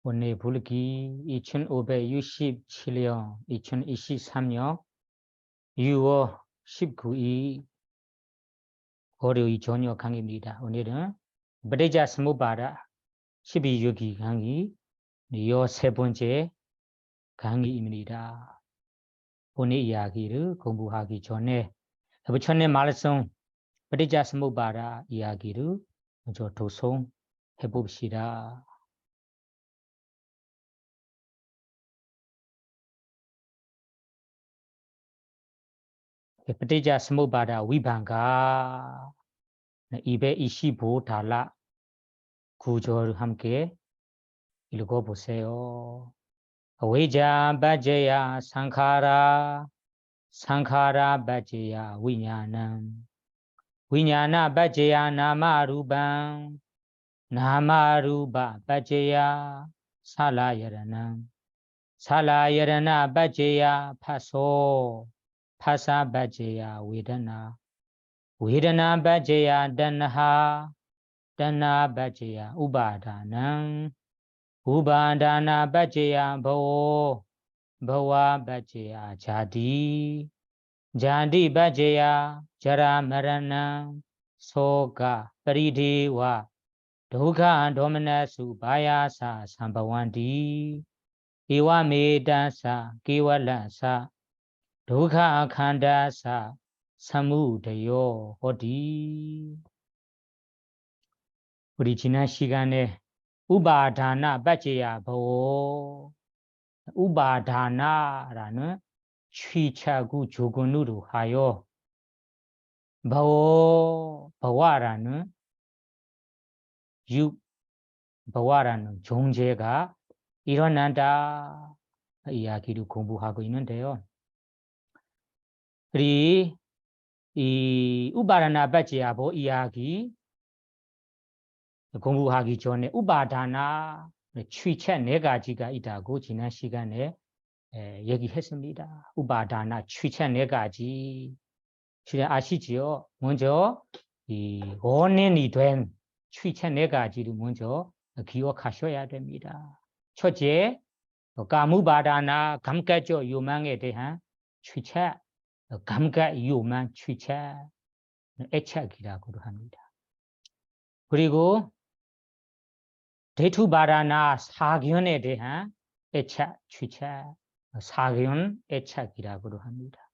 오늘 불기 2567년 2023년 6월 19일 월요일 저녁 강의입니다. 오늘은 브레자 스무바라 12유기 강의 13번째 강의입니다. 오늘 이야기를 공부하기 전에 부처님 말씀 브레자 스무바라 이야기를 먼저 도송해 봅시다. पटिजा समुपादा विभांगा इबे 이시보 달라 구절 함께 읽어 보세요. अवेजा बजया संखारा संखारा बजया विज्ञानं विज्ञान बजया नामारूपं नामारूप बजया सालायरणं सालायरण बजया फसो फसा बजया वेदना वेदना बजया तन्हा तन्हा बजया उपादानं उपादाना बजया भवो भवा बजया जाति जाति बजया जरा मरण शोक परिदेवा दुख दोमनसु भायासा संभवन्ति एवमेतसा केवलसा दुख खण्डसा समुदयो होति 우리 지난 시간에 우바다나 바제야 보오 우바다나라는 취차구 조건으로 하여 보와라는 보와라는 존재가 일어난다 이야기를 공부하고 있는데요. 우리 이 우바다나 바제야 보 이야기 공부하기 전에 우바다나 취책 네 가지가 있다고 지난 시간에 얘기했습니다. 우바다나 취책 네 가지 아시지요? 먼저 이 원인이 된 취책 네 가지를 먼저 기억하셔야 됩니다. 첫째, 가무바다나 감각적 요망에 대한 취책, 감각 요망 취책, 애착이라고 합니다. 그리고 대투바라나 사견에 대한 애착, 취착, 사견, 애착이라고 합니다.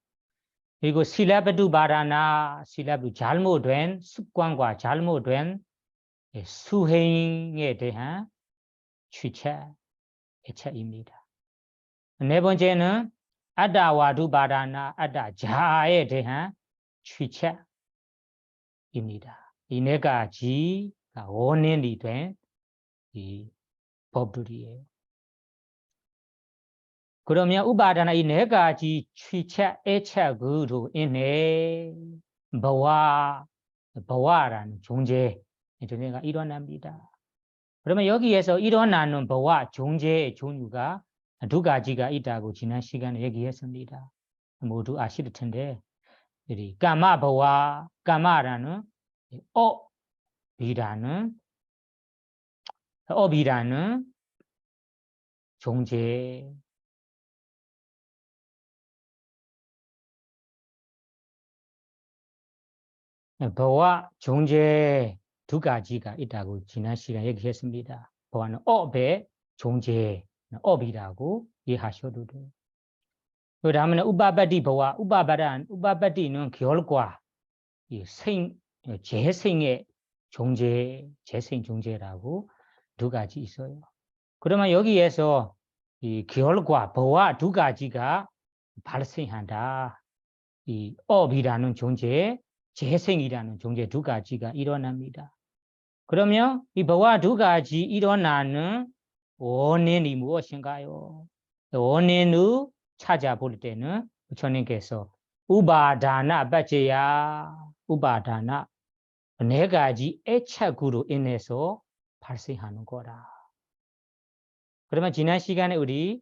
그리고 실라베두바라나 실라베 잘못된 습관과 잘못된 수행에 대한 취착, 애착입니다. 네 번째는 아다와두바라나 아다자에 대한 취착입니다. 이 네 가지가 원인이 된 이 법들이에요. 그러면 우바다나 이 네 가지 취착, 애착으로 인해 보와라는 존재가 일어납니다. 그러면 여기에서 일어나는 보와 존재의 종류가 두 가지가 있다고 지난 시간에 얘기했습니다. 모두 아실 텐데, 까마 보와, 까마라는 업이라는 존재. 보와 존재 두 가지가 있다고 지난 시간에 얘기했습니다. 보와는 업의 존재, 업이라고 이해하셔도 돼요. 그 다음에 우바바디 보와, 우바바디는 결과, 재생의 존재, 재생 존재라고 두 가지 있어요. 그러면 여기에서 이 결과, 보와 두 가지가 발생한다. 이 업이라는 존재, 재생이라는 존재 두 가지가 일어납니다. 그러면 이 보와 두 가지 일어나는 원인이 무엇인가요? 원인을 찾아볼 때는 부처님께서 우바다나 바제야, 우바다나 네 가지 애착으로 인해서 발생하는 거라. 그러면 지난 시간에 우리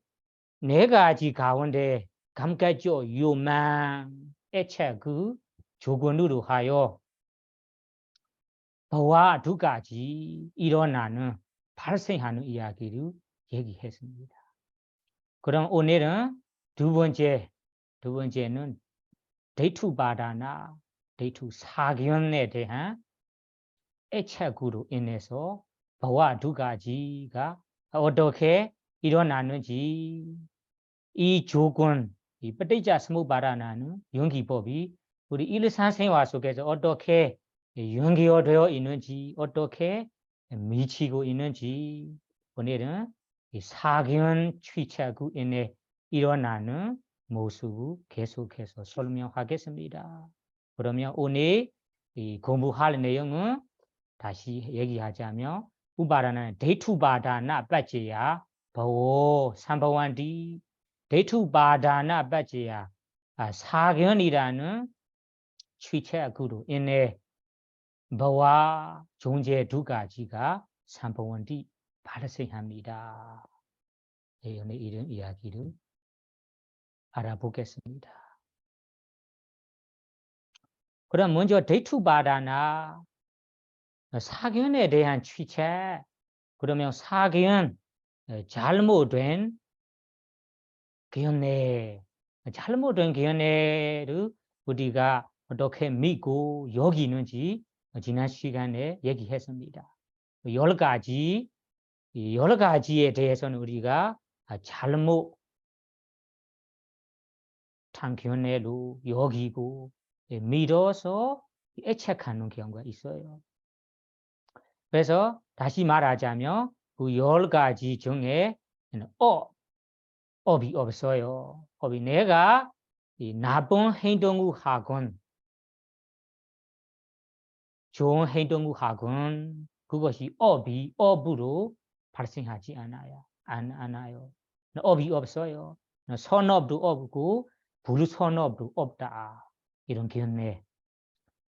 네 가지 가운데 감각적 요망, 애착 그 조건으로 하여 보와 두 가지 일어나는 발생하는 이야기를 얘기했습니다. 그럼 오늘은 두 번째는 데이투바다나 데이투 사견에 대한 애착으로 인해서 버와 두 가지가 어떻게 일어나는지 이 조건, 이ปฏิจจ สมุปบาท나는 연기법이 우리 일상생활 속에서 어떻게 연결되어 있는지, 어떻게 미치고 있는지 오늘은 이 사견 취착으로 인해 일어나는 모습을 계속해서 설명하겠습니다. 그러면 오늘 이 공부할 내용은 다시 얘기하자면 우바다는 데이투바다나 빠지야 버오 삼바완디 데이투바다나 빠지야 사견이라는 취체구로 인해 버와 존재 두 가지가 삼바완디 발생합니다. 오늘 이런 이야기를 알아보겠습니다. 그럼 먼저 데이투바다나 사견에 대한 취체, 그러면 사견, 잘못된 견해, 잘못된 견해를 우리가 어떻게 믿고 여기는지 지난 시간에 얘기했습니다. 여러 가지에 대해서는 우리가 잘못한 견해로 여기고 믿어서 애착하는 경우가 있어요. 그래서 다시 말하자면 그 여러 가지 중에 업이 없어요. 업이 내가 나쁜 행동을 하건 좋은 행동을 하건 그것이 업으로 발생하지 않아요. 업이 없어요. 선업도 없고 불선업도 없다. 이런 견해.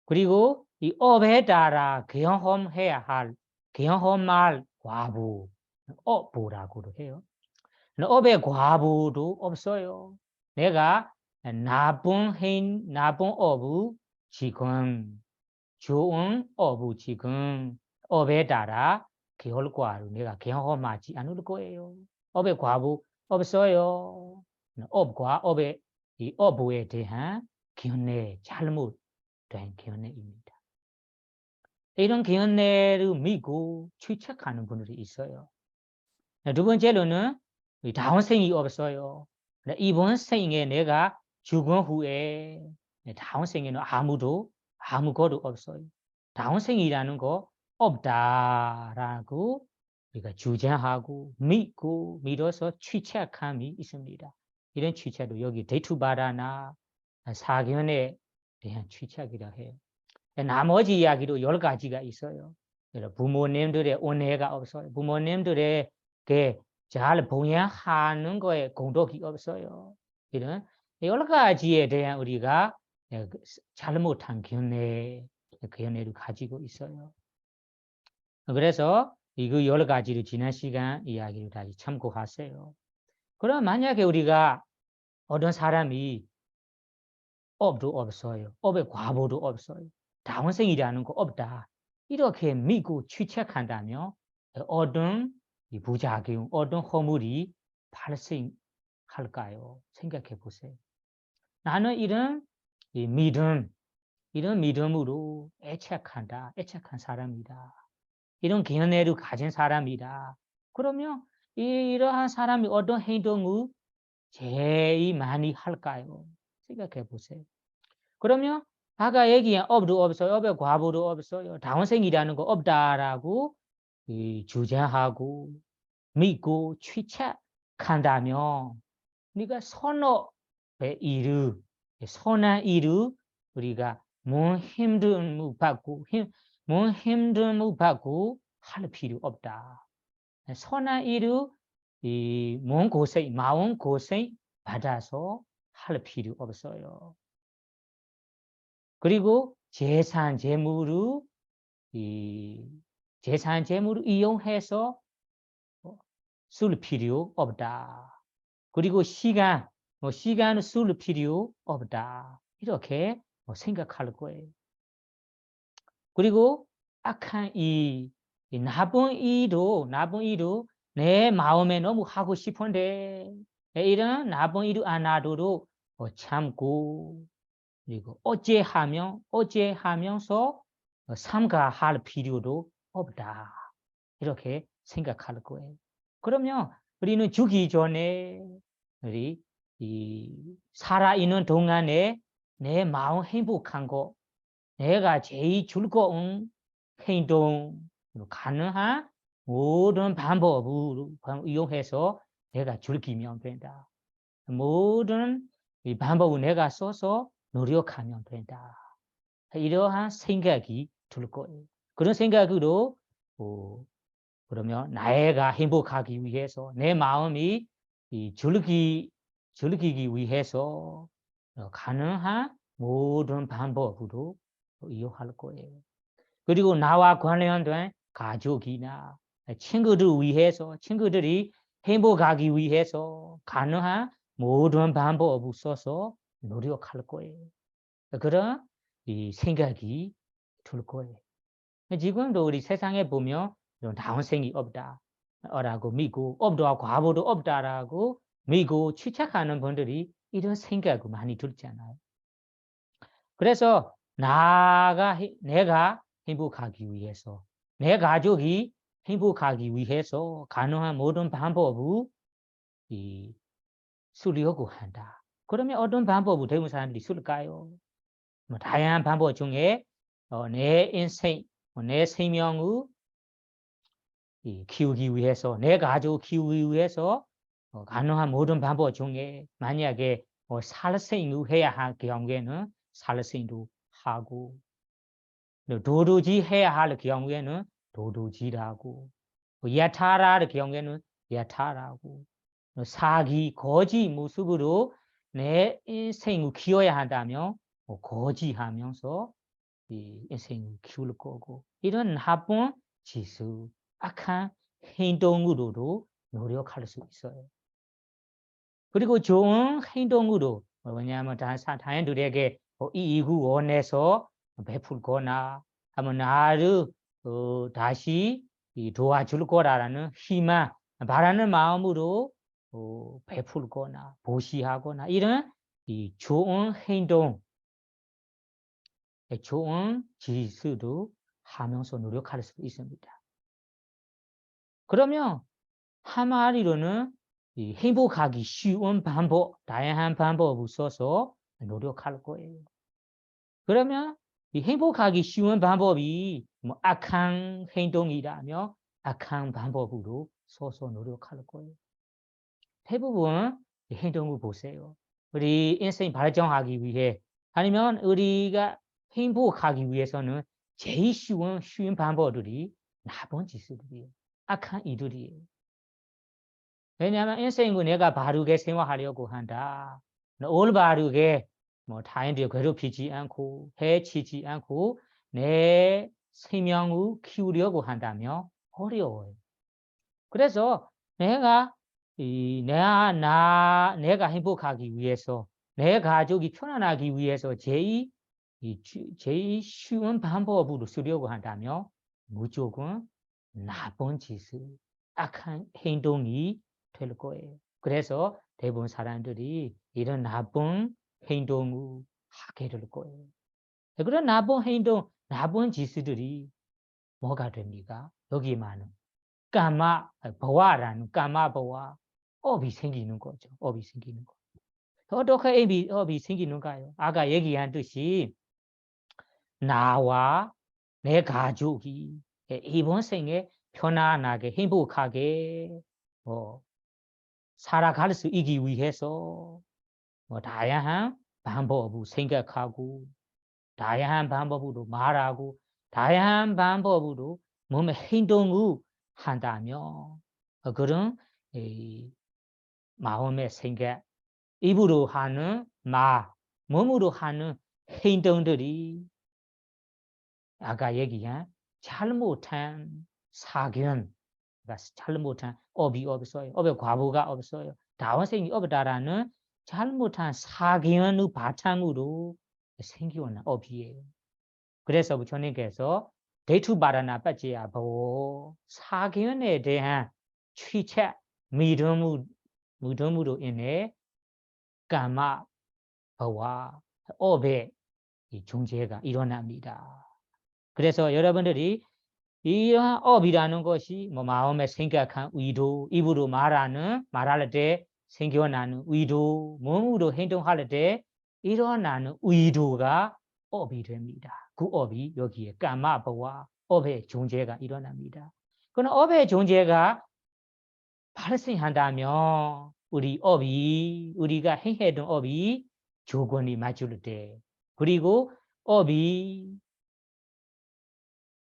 그리고 이 업에 따라 경험해야 할 경험할 과부, 업보라고도 해요. 업의 과부도 없어요. 내가 나쁜 업을 지금 좋은 업을 지금 업에 따라 결과로 내가 경험하지 않을 거예요. 업의 과부 없어요. 업과 업의 이 업에 대한 견해, 잘못된 견해입니다. 이런 견해를 믿고 취착하는 분들이 있어요. 두 번째로는 다음 생이 없어요. 이번 생에 내가 죽은 후에 다음 생에는 아무것도 없어요. 다음 생이라는 거 없다라고 우리가 주장하고 믿어서 취착함이 있습니다. 이런 취착도 여기 데이투바다나 사견에 대한 취착이라 해요. 나머지 이야기도 여러 가지가 있어요. 부모님들의 은혜가 없어요. 부모님들에게 잘 봉양하는 거에 공덕이 없어요. 이런 여러 가지에 대한 우리가 잘못한 견해를 가지고 있어요. 그래서 이 여러 가지를 지난 시간 이야기를 다시 참고하세요. 그럼 만약에 우리가 어떤 사람이 업도 없어요. 업의 과보도 없어요. 다원생이라는 거 없다. 이렇게 믿고 취착한다면 어떤 부작용, 어떤 허물이 발생할까요? 생각해 보세요. 나는 이런 믿음으로 애착한 사람이다. 이런 견해를 가진 사람이다. 그러면 이러한 사람이 어떤 행동을 제일 많이 할까요? 생각해 보세요. 그러면 아까 얘기한 업도 없어요. 업의 과보도 없어요. 다원생이라는 거 없다라고 주장하고 믿고 취착한다면 우리가 선한 일을 우리가 뭔 힘듦을 받고 할 필요 없다. 선한 일을 마음 고생 받아서 할 필요 없어요. 그리고 재산 재물을 이용해서 쓸 필요 없다. 그리고 시간을 쓸 필요 없다. 이렇게 생각할 거예요. 그리고 악한 나쁜 일도 내 마음에 너무 하고 싶은데 이런 나쁜 이루 아나도로 참고 그리고 어째하면서 삼가할 필요도 없다. 이렇게 생각할 거예요. 그러면 우리는 죽기 전에 우리 살아있는 동안에 내 마음 행복한 거, 내가 제일 즐거운 행동, 가능한 모든 방법을 이용해서 내가 즐기면 된다. 모든 이 방법을 내가 써서 노력하면 된다. 이러한 생각이 들 거예요. 그런 생각으로 그러면 나애가 행복하기 위해서 내 마음이 즐기기 위해서 가능한 모든 방법으로 이용할 거예요. 그리고 나와 관련된 가족이나 친구들 위해서 친구들이 행복하기 위해서 가능한 모든 방법을 써서 노력할 거예요. 그런 이 생각이 들 거예요. 지금도 우리 세상에 보면 다운생이 없다라고 믿고 없다 과보도 없다라고 믿고 취착하는 분들이 이런 생각을 많이 들잖아요. 그래서 내가 행복하기 위해서 내 가족이 행복하기 위해서 가능한 모든 방법을 쓰려고 한다. 그러면 어떤 방법을 대부분 사람들이 쓸까요? 다양한 방법 중에 내 인생, 내 생명을 키우기 위해서 내 가족 키우기 위해서 가능한 모든 방법 중에 만약에 살생을 해야 할 경우에는 살생도 하고 도둑질 해야 할 경우에는 도둑질하고 야타할 경우에는 야타하고 사기 거짓 모습으로 내 인생을 키워야 한다면 거짓하면서 이 인생을 키울 거고 이런 나쁜 지수 악한 행동으로도 노력할 수 있어요. 그리고 좋은 행동으로 왜냐하면 다인들에게 이익을 원해서 베풀거나 하면 나를 다시 도와줄 거라는 희망 바라는 마음으로 베풀거나 보시하거나 이런 이 좋은 행동 좋은 지수도 하면서 노력할 수 있습니다. 그러면 한마디로는 행복하기 쉬운 방법, 다양한 방법을 써서 노력할 거예요. 그러면 이 행복하기 쉬운 방법이 뭐 악한 행동이라면 악한 방법으로 써서 노력할 거예요. 대부분 행동을 보세요. 우리 인생 발전하기 위해 아니면 우리가 행복하기 위해서는 제일 쉬운 방법들이 나쁜 짓들이에요. 악한 이들이에요. 왜냐하면 인생을 내가 바르게 생활하려고 한다. 올바르게 타인들 괴롭히지 않고 해치지 않고 내 생명을 키우려고 한다면 어려워요. 그래서 내가 내가 행복하기 위해서 내 가족이 편안하기 위해서 제일 쉬운 방법으로 쓰려고 한다면 무조건 나쁜 짓을 악한 행동이 될 거예요. 그래서 대부분 사람들이 이런 나쁜 행동을 하게 될 거예요. 그런 나쁜 행동, 나쁜 짓들이 뭐가 됩니까? 여기만은 보아라는 보아 업이 생기는 거죠. 업이 생기는 거. 어떻게 업이 생기는가요? 아까 얘기한 듯이 나와 내 가족이 이번 생에 편안하게 행복하게 살아갈 수 있기 위해서 다양한 방법을 생각하고 다양한 방법으로 말하고 다양한 방법으로 몸의 행동을 한다면 그런 마음의 생각, 입으로 하는 말, 몸으로 하는 행동들이 아까 얘기한 잘못한 사견, 잘못한 업이 없어요. 업의 과부가 없어요. 다원생이 없다라는 잘못한 사견의 바탕으로 생겨난 업이에요. 그래서 부처님께서 대투바라나 빠지야보 사견에 대한 취책 미동무로 인해 까마 버와 어배 이 존재가 일어납니다. 그래서 여러분들이 이러한 업이라는 것이 뭐 마음에 생각한 의도, 입으로 말할 때 생겨나는 의도, 몸으로 행동할 때 일어나는 의도가 업이 됩니다. 그 업이 여기에 까마버와 업의 존재가 일어납니다. 그럼 업의 존재가 발생한다면 우리가 행했던 업이 조건이 맞출 때, 그리고 업이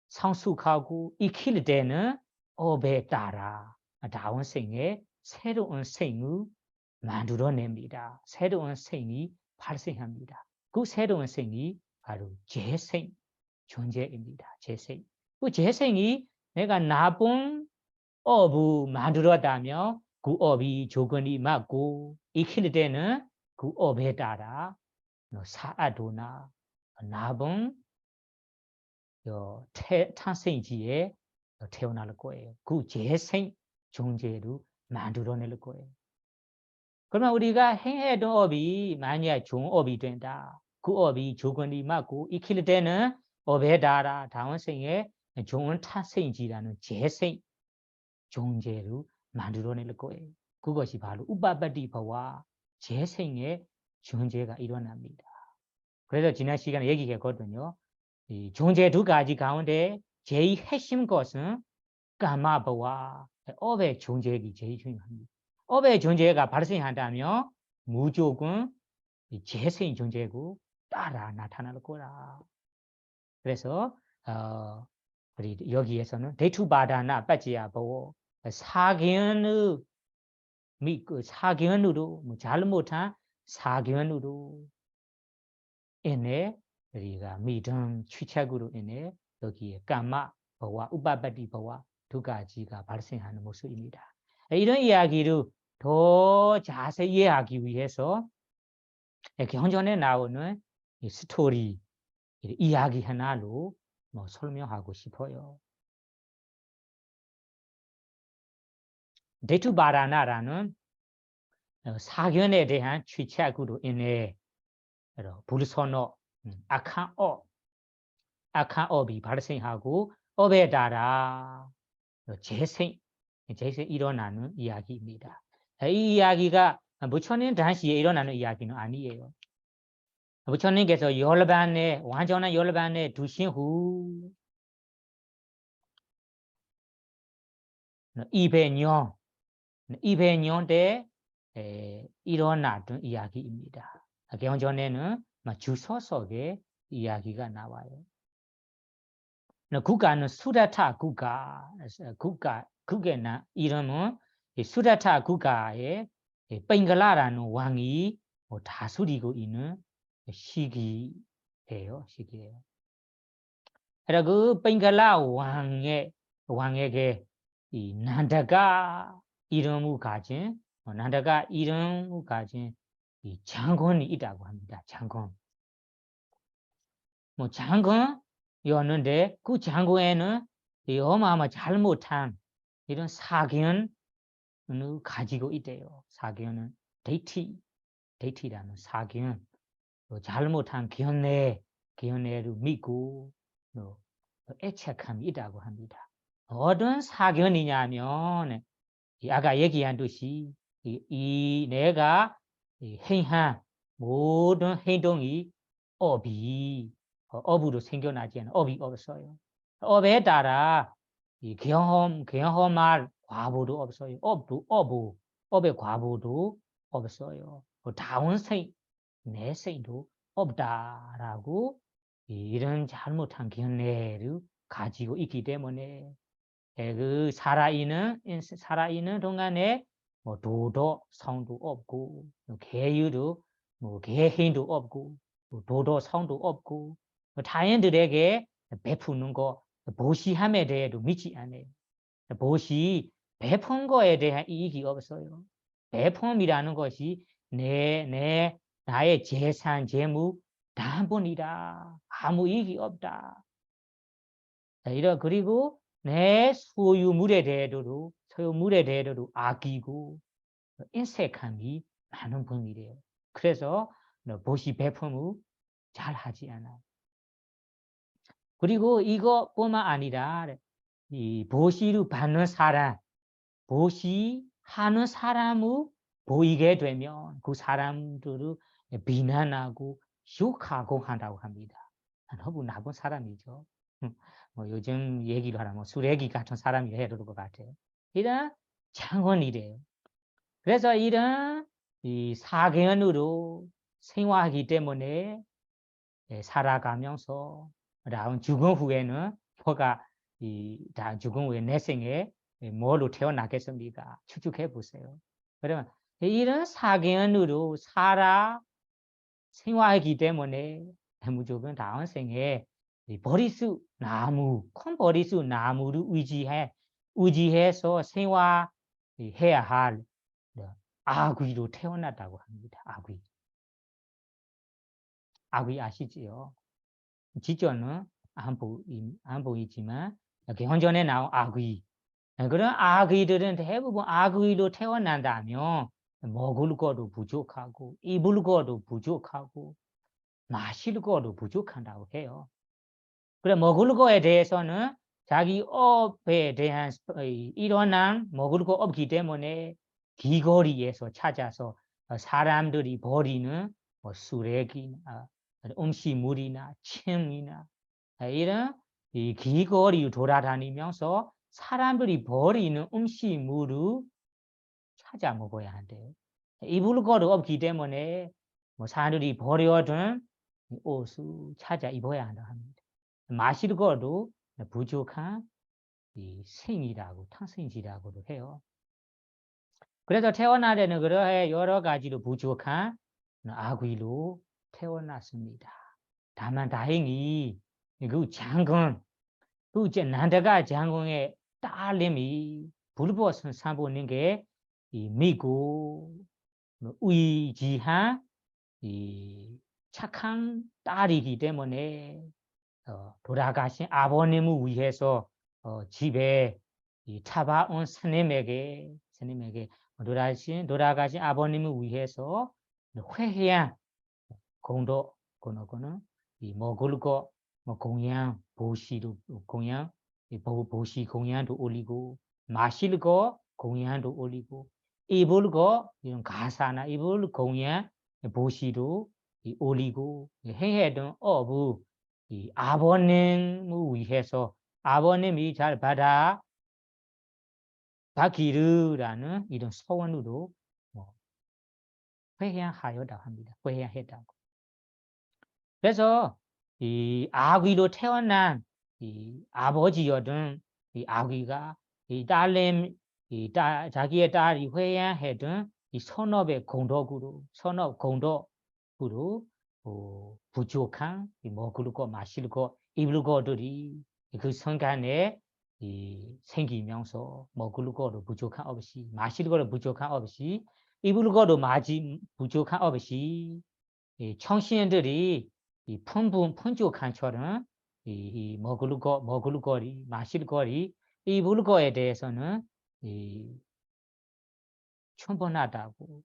성숙하고 익힐 때는 업에 따라 다원생의 새로운 생을 만들어냅니다. 새로운 생이 발생합니다. 그 새로운 생이 바로 재생 존재입니다. 재생. 그 재생이 내가 나쁜 업을 만들었다면 그 업이 조건이 맞고 익힐 때는 그 업에 따라 사아도나 나쁜 탄생지에 태어날 거예요. 그 재생 존재로 만들어낼 거예요. 그러면 우리가 행해던 업이 만약 좋은 업이 된다. 그 업이 조건이 맞고 익힐 때는 업에 따라 다음 생에 좋은 탄생지라는 재생 존재로 만들어낼 거예요. 그것이 바로 우파바디바와 재생의 존재가 일어납니다. 그래서 지난 시간에 얘기했거든요. 이 존재 두 가지 가운데 제일 핵심 것은 까마바와 업의 존재가 제일 중요합니다. 업의 존재가 발생한다면 무조건 재생의 존재고 따라 나타날 거라. 그래서 우리 여기에서는 대투바다나 빠지야보 사견의 믿고 사견으로 잘못한 사견으로 인해 우리가 믿음 취착으로 인해 여기에 까마 버와 우바바디 버와 두 가지가 발생하는 모습입니다. 이런 이야기를 더 자세히 이해하기 위해서 경전에 나오는 이 스토리 이야기 하나로 설명하고 싶어요. 데투바라나라는 사견에 대한 취착으로 인해 불선어 악한 업이 발생하고 업에 따라 재생 일어나는 이야기입니다. 이 이야기가 부처님 당시에 일어나는 이야기는 아니에요. 부처님께서 완전한 열반에 두신 후 200년 때 일어났던 이야기입니다. 경전에는 주서석의 이야기가 나와요. 국가는 수라타 국가의 이름은 수라타 국가의 뱅글라라는 왕이 다스리고 있는 시기예요. 그래서 그 뱅글라 왕에게 이 난다가 이름을 가진 이 장군이 있다고 합니다. 장군이었는데 그 장군에는 어마어마 잘못한 이런 사견을 가지고 있대요. 사견은 데이티라는 사견, 잘못한 견해를 믿고 애착함이 있다고 합니다. 어떤 사견이냐면 아까 얘기한 듯이 내가 행한 모든 행동이 업으로 생겨나지 않아요. 업이 없어요. 업에 따라 경험할 과보도 없어요. 업의 과보도 없어요. 다운생, 내생도 없다라고 이런 잘못한 견해를 가지고 있기 때문에 그 살아있는 동안에 도덕 성도 없고 계율도 계행도 없고 도덕 성도 없고 타인들에게 베푸는 거 보시함에 대해도 믿지 않아요. 베푼 거에 대한 이익이 없어요. 베품이라는 것이 나의 재산 재무 단번이다. 아무 이익이 없다. 그리고 내 소유물에 대해서도 소유물에 대해서도 아끼고 인색함이 많은 분이래요. 그래서 보시 배품을 잘 하지 않아요. 그리고 이것뿐만 아니라 이 보시를 받는 사람, 보시하는 사람을 보이게 되면 그 사람들을 비난하고 욕하고 한다고 합니다. 너무 나쁜 사람이죠. 뭐 요즘 얘기로 하면 쓰레기 같은 사람이 해야 될 것 같아요. 이런 장원이래요. 그래서 이런 이 사견으로 생활하기 때문에 살아가면서 나온 죽음 후에는 뭐가 다 죽음 후에 내 생에 뭘로 태어나겠습니까? 추측해 보세요. 그러면 이런 사견으로 살아 생활하기 때문에 무조건 다음 생에 버리수 나무, 큰 버리수 나무를 의지해서 생활해야 할 아귀로 태어났다고 합니다. 아귀 아시지요? 직전은 안 보이지만 경전에 나온 아귀. 그런 아귀들은 대부분 아귀로 태어난다면 먹을 거도 부족하고 입을 거도 부족하고 마실 거도 부족한다고 해요. 그래 먹을 거에 대해서는 자기 업에 대한 일어난 먹을 거 없기 때문에 길거리에서 찾아서 사람들이 버리는 쓰레기나 음식물이나 침이나 이런 이 길거리 돌아다니면서 사람들이 버리는 음식물을 찾아 먹어야 한대요. 입을 거도 없기 때문에 사람들이 버려둔 옷을 찾아 입어야 한다 합니다. 마실 거도 부족한 이 생이라고 탄생지라고도 해요. 그래서 태어날 때는 그러해 여러 가지로 부족한 아귀로 태어났습니다. 다만 다행히 그 장군, 그 이제 난다가 장군의 딸님이 불보선 사부님께 믿고 의지한 이 착한 딸이기 때문에 돌아가신 아버님을 위해서 집에 잡아온 스님에게 돌아가신 아버님을 위해서 회해한 공도 그거는 이 먹을 거 공양 보시도 공양 보시 공양도 올리고 마실 거 공양도 올리고 입을 거 이런 가사나 입을 공양 보시도 올리고 해해던 업을 이 아버님을 위해서 아버님이 잘 받기르라는 이런 소원으로 회향하였다고 합니다. 회향했다고. 그래서 이 아귀로 태어난 이 아버지여든 이 아귀가 이 딸님 자기의 딸이 회향했던 이 선업의 공덕으로 부족한 먹을 거 마실 거 입을 거들이 그 순간에 생기면서 먹을 거로 부족한 없이 마실 거로 부족한 없이 입을 거로 부족한 없이 청신들이 풍족한처럼 먹을 거리 마실 거리 입을 거에 대해서는 충분하다고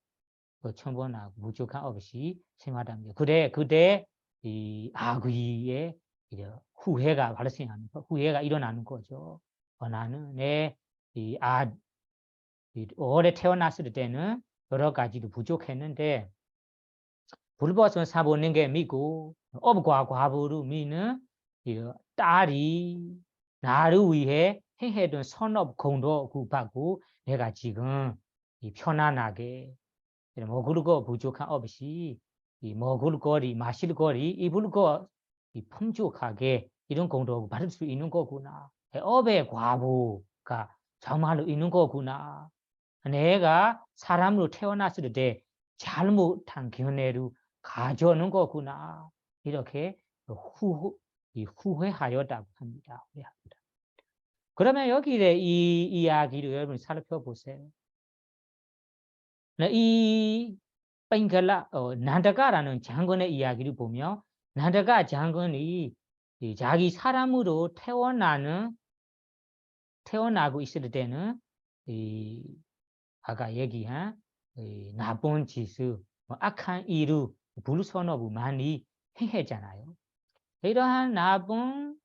충분하고 부족한 없이 생활합니다. 그때 이 아귀의 후회가 발생하는 후회가 일어나는 거죠. 나는 오래 태어났을 때는 여러 가지로 부족했는데 불보선 사부님께 믿고 업과 과부를 믿는 딸이 나를 위해 행해둔 선업 공덕 받고 내가 지금 편안하게 먹을 거 부족한 없이 먹을 거리 마실 거리 입을 거 풍족하게 이런 공덕을 받을 수 있는 거구나. 업의 과부가 정말로 있는 거구나. 내가 사람으로 태어났을 때 잘못한 견해를 가져오는 거구나. 이렇게 후회하였다고 합니다. 그러면 여기에 이 이야기를 여러분 살펴보세요. 이 뺑글라 난다가라는 장군의 이야기를 보면 난다가 장군이 자기 사람으로 태어나고 있을 때는 이 아까 얘기한 나쁜 지수, 악한 이루, 불선업이 많이 행했잖아요. 이러한 나쁜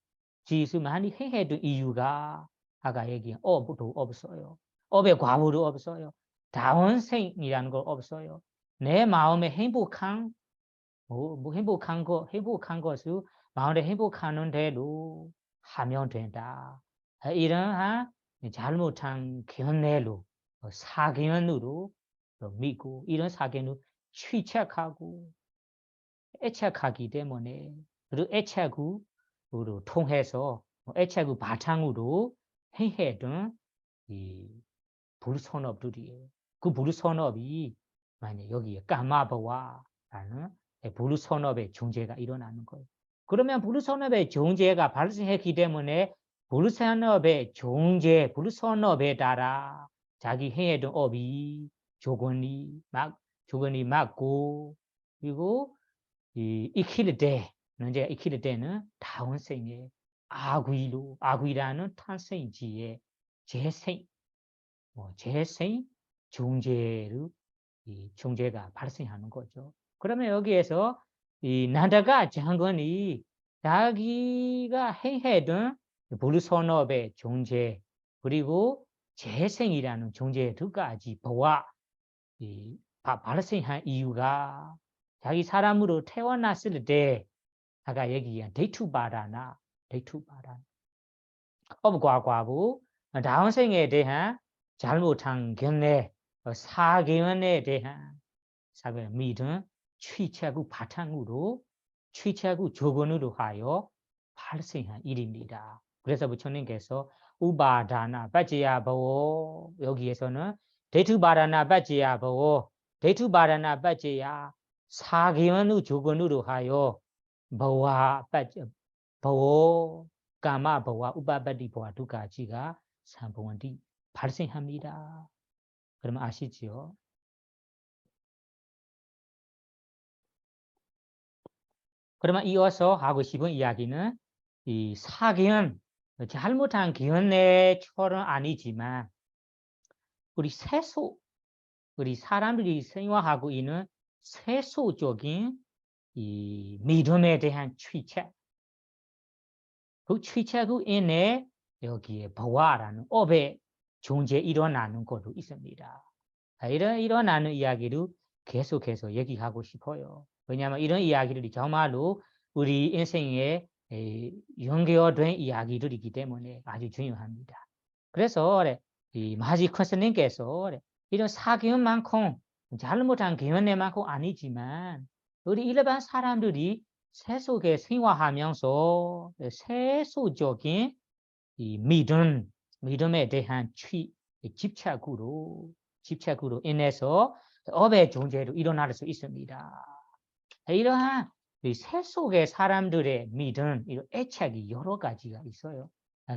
지수 많이 행해둔 이유가 아까 얘기한 업도 없어요. 업의 과부도 없어요. 다원생이라는 거 없어요. 내 마음에 행복한 행복한 것을 마음에 행복하는 대로 하면 된다. 이러한 잘못한 견해로 사견으로 믿고 이런 사견을 취착하고 애착하기 때문에 그리고 애착으로 통해서 애착을 바탕으로 행해둔 이 불선업들이에요. 그 불선업이 만약 여기에 까마버와라는 불선업의 존재가 일어나는 거예요. 그러면 불선업의 존재가 발생했기 때문에 불선업의 존재, 불선업에 따라 자기 행해둔 업이 조건이 맞고 그리고 익힐 때는 다원생의 아귀라는 탄생지의 재생 재생 존재가 발생하는 거죠. 그러면 여기에서 이 나다가 장군이 자기가 행해둔 불선업의 존재 그리고 재생이라는 존재 두 가지 보아 발생한 이유가 자기 사람으로 태어났을 때 아까 얘기한 데이투바라나 업과부 다원생에 대한 잘못한 견해 사견에 대한 믿음 취착구 바탕으로 취착구 조건으로 하여 발생한 일입니다. 그래서 부처님께서 우바다나 빠지야 보고 여기에서는 데이투바라나 빠지야 보고 데이투바라나 빠지야 사견의 조건으로 하여 보아 보고 까마 보아 우바바디 보아 두 가지가 삼봉원이 발생합니다. 그러면 아시지요? 그러면 이어서 하고 싶은 이야기는 이 사견, 잘못한 견해처럼 아니지만 우리 사람들이 생활하고 있는 세속적인 이 믿음에 대한 취착, 그 취착으로 인해 여기에 보아라는 업의 존재 일어나는 것도 있습니다. 이런 일어나는 이야기를 계속해서 얘기하고 싶어요. 왜냐하면 이런 이야기들이 정말로 우리 인생에 연결된 이야기들이기 때문에 아주 중요합니다. 그래서 이 마지 컨스님께서 이런 사견만큼 잘못한 견해만큼 아니지만 우리 일반 사람들이 세속에 생활하면서 세속적인 이 믿음에 대한 집착으로 인해서 업의 존재로 일어날 수 있습니다. 이러한 세속의 사람들의 믿음, 이런 애착이 여러 가지가 있어요.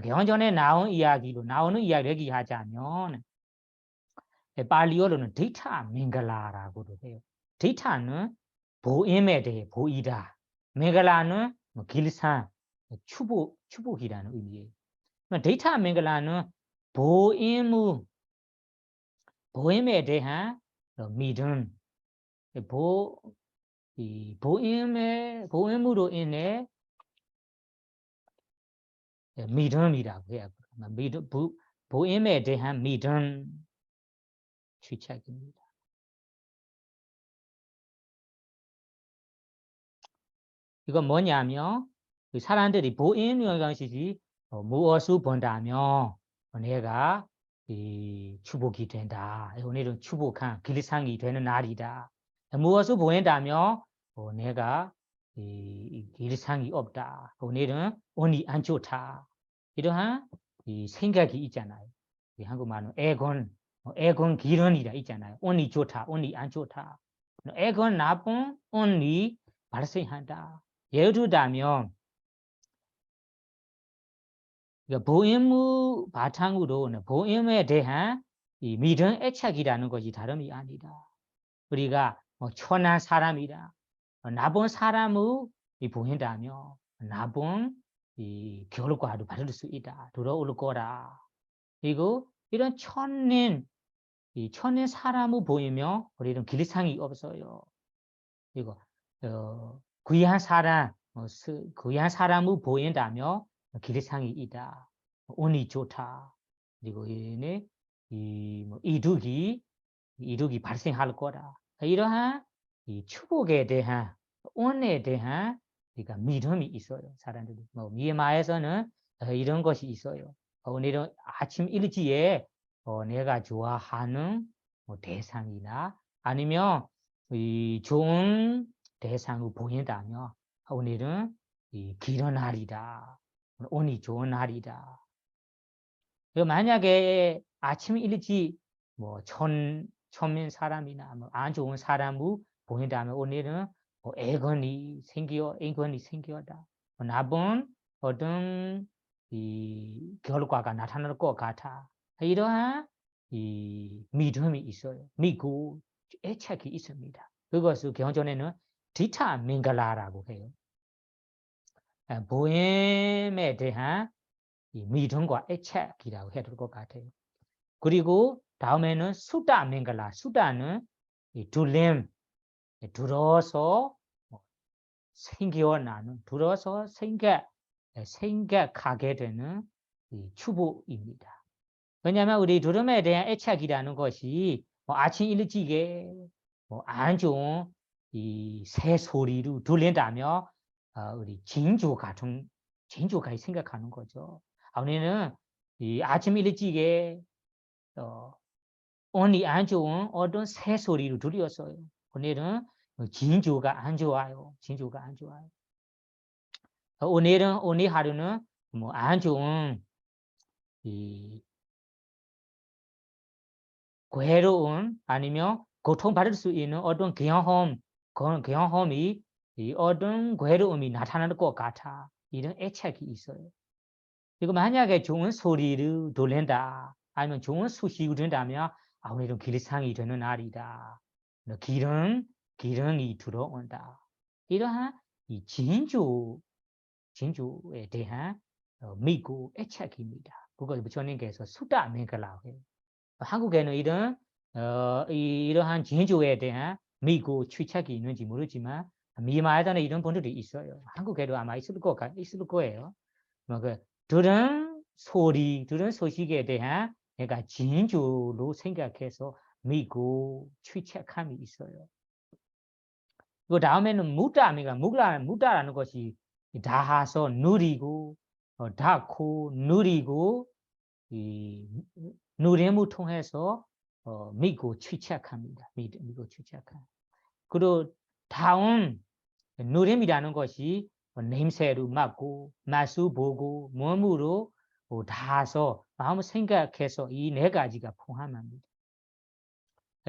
경전에 나오는 이야기를 얘기하자면 발리어로는 데이터 맹글라라고도 해요. 데이터는 보임에 대해 보이다. 맹글라는 길산, 추복이라는 의미예요. 데이터 맹글라는 보임에 대한 믿음, 보임으로 인해 믿음이라고 해요. 보임에 대한 믿음 취착입니다. 이건 뭐냐면 사람들이 보임이라는 것이 무엇을 본다면 내가 축복이 된다. 오늘은 축복한 길상이 되는 날이다. 무엇을 보인다면 내가 길상이 없다. 오늘은 운이 안 좋다. 이러한 생각이 있잖아요. 한국말은 애건 기런이라 있잖아요. 운이 좋다, 운이 안 좋다. 애건 나쁜 운이 발생한다. 예를 들자면 보임의 바탕으로 보임에 대한 이 믿음 애착이라는 것이 다름이 아니다. 우리가 천한 사람이다. 나쁜 사람을 보인다면 나쁜 이 결과를 받을 수 있다. 들어올 거라. 그리고 이런 이 천년 사람을 보이면 우리는 길상이 없어요. 이거 귀한 사람, 귀한 사람을 보인다면 길상이 있다. 운이 좋다. 그리고 얘네 뭐 이득이 발생할 거다. 이러한 이 축복에 대한 운에 대한 그러니까 믿음이 있어요. 사람들이 뭐 미얀마에서는 이런 것이 있어요. 오늘은 아침 일찍에 내가 좋아하는 뭐 대상이나 아니면 이 좋은 대상을 보인다면 오늘은 이 기런 날이다. 운이 좋은 날이다. 만약에 아침 일찍 뭐 천민 사람이나 뭐 안 좋은 사람을 보인다면 오늘은 뭐 애건이 생겨다. 나쁜 어떤 이 결과가 나타날 것 같아. 이러한 이 믿음이 있어요. 믿고 애착이 있습니다. 그것을 경전에는 디타 밍갈라라고 해요. 보임에 대한 이 믿음과 애착이라고 해야 될 것 같아요. 그리고 다음에는 수다 맹글라. 수다는 이 둘렘, 들어서 생겨나는, 들어서 생각하게 되는 이 축복입니다. 왜냐하면 우리 두름에 대한 애착이라는 것이 뭐 아침 일찍에 뭐 안 좋은 이 새 소리로 들린다며 우리 진주가 생각하는 거죠. 우리는 이 아침 일찍에 운이 안 좋은 어떤 새 소리를 들렸어요. 오늘은 진주가 안 좋아요. 진주가 안 좋아요. 오늘 하루는 뭐 안 좋은 이 괴로운 아니면 고통받을 수 있는 어떤 그런 경험이 이 어떤 괴로움이 나타날 것 같아. 이런 애착이 있어요. 이거 만약에 좋은 소리를 들린다. 아니면 좋은 소식을 듣는다면 오늘은 길상이 되는 날이다. 기름이 들어온다. 이러한 이 진주에 대한 믿고 애착입니다. 그걸 부처님께서 수다 맹글라고 해요. 한국에는 이러한 진주에 대한 믿고 취착이 있는지 모르지만 미얀마에는 이런 분들이 있어요. 한국에도 아마 있을 거예요. 들은 소식에 대한 내가 진주로 생각해서 믿고 취착함이 있어요. 그 다음에는 무다라는 것이 닿아서 누리고 닿고 누리고 이 누림을 통해서 믿고 취착합니다. 믿고 취착함. 그리고 다음 누림이라는 것이 냄새로 맡고 맛을 보고 몸으로 닿아서 마음을 생각해서 이 네 가지가 포함합니다.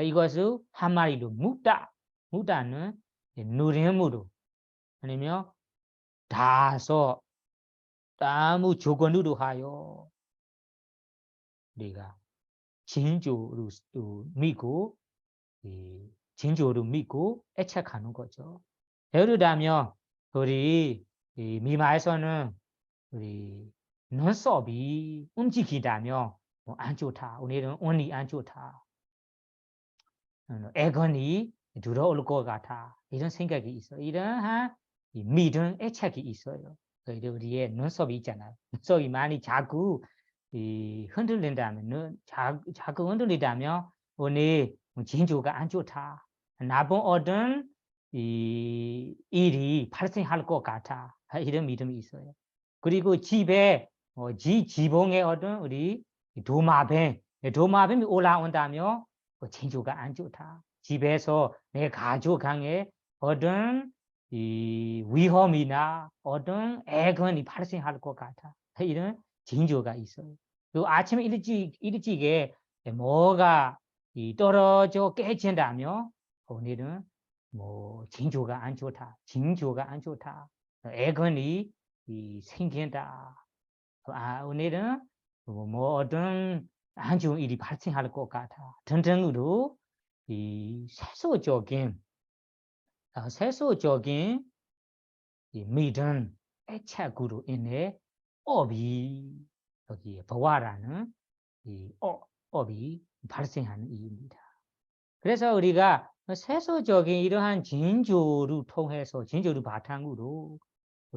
이것을 한마디로 무다는 누림으로 아니면 닿아서 아무 조건으로 하여 우리가 진조로 믿고 진조로 믿고 애착하는 거죠. 예를 들면 우리 미마에서는 우리 눈썹이 움직이다면 안 좋다. 오늘은 운이 안 좋다. 애건이 들어올 것 같아. 이런 생각이 있어요. 이러한 믿음 애착이 있어요. 우리의 눈썹이 있잖아요. 눈썹이 많이 자꾸 흔들린다면 자꾸 흔들리다면 오늘 진조가 안 좋다. 나쁜 어떤 일이 발생할 것 같아. 이런 믿음이 있어요. 그리고 집에 지붕에 어떤 우리 도마뱀이 올라온다면 진조가 안 좋다. 집에서 내 가족 간에 어떤 위험이나 어떤 애건이 발생할 것 같아. 이런 징조가 있어요. 또 아침에 일찍에 뭐가 떨어져 깨진다며 오늘은 뭐 징조가 안 좋다. 징조가 안 좋다. 애건이 생긴다. 오늘은 뭐 어떤 안 좋은 일이 발생할 것 같아. 등등으로 세속적인 믿음, 애착으로 인해 업이 여기 버와라는 업이 발생하는 이유입니다. 그래서 우리가 세속적인 이러한 진조를 통해서 진조를 바탕으로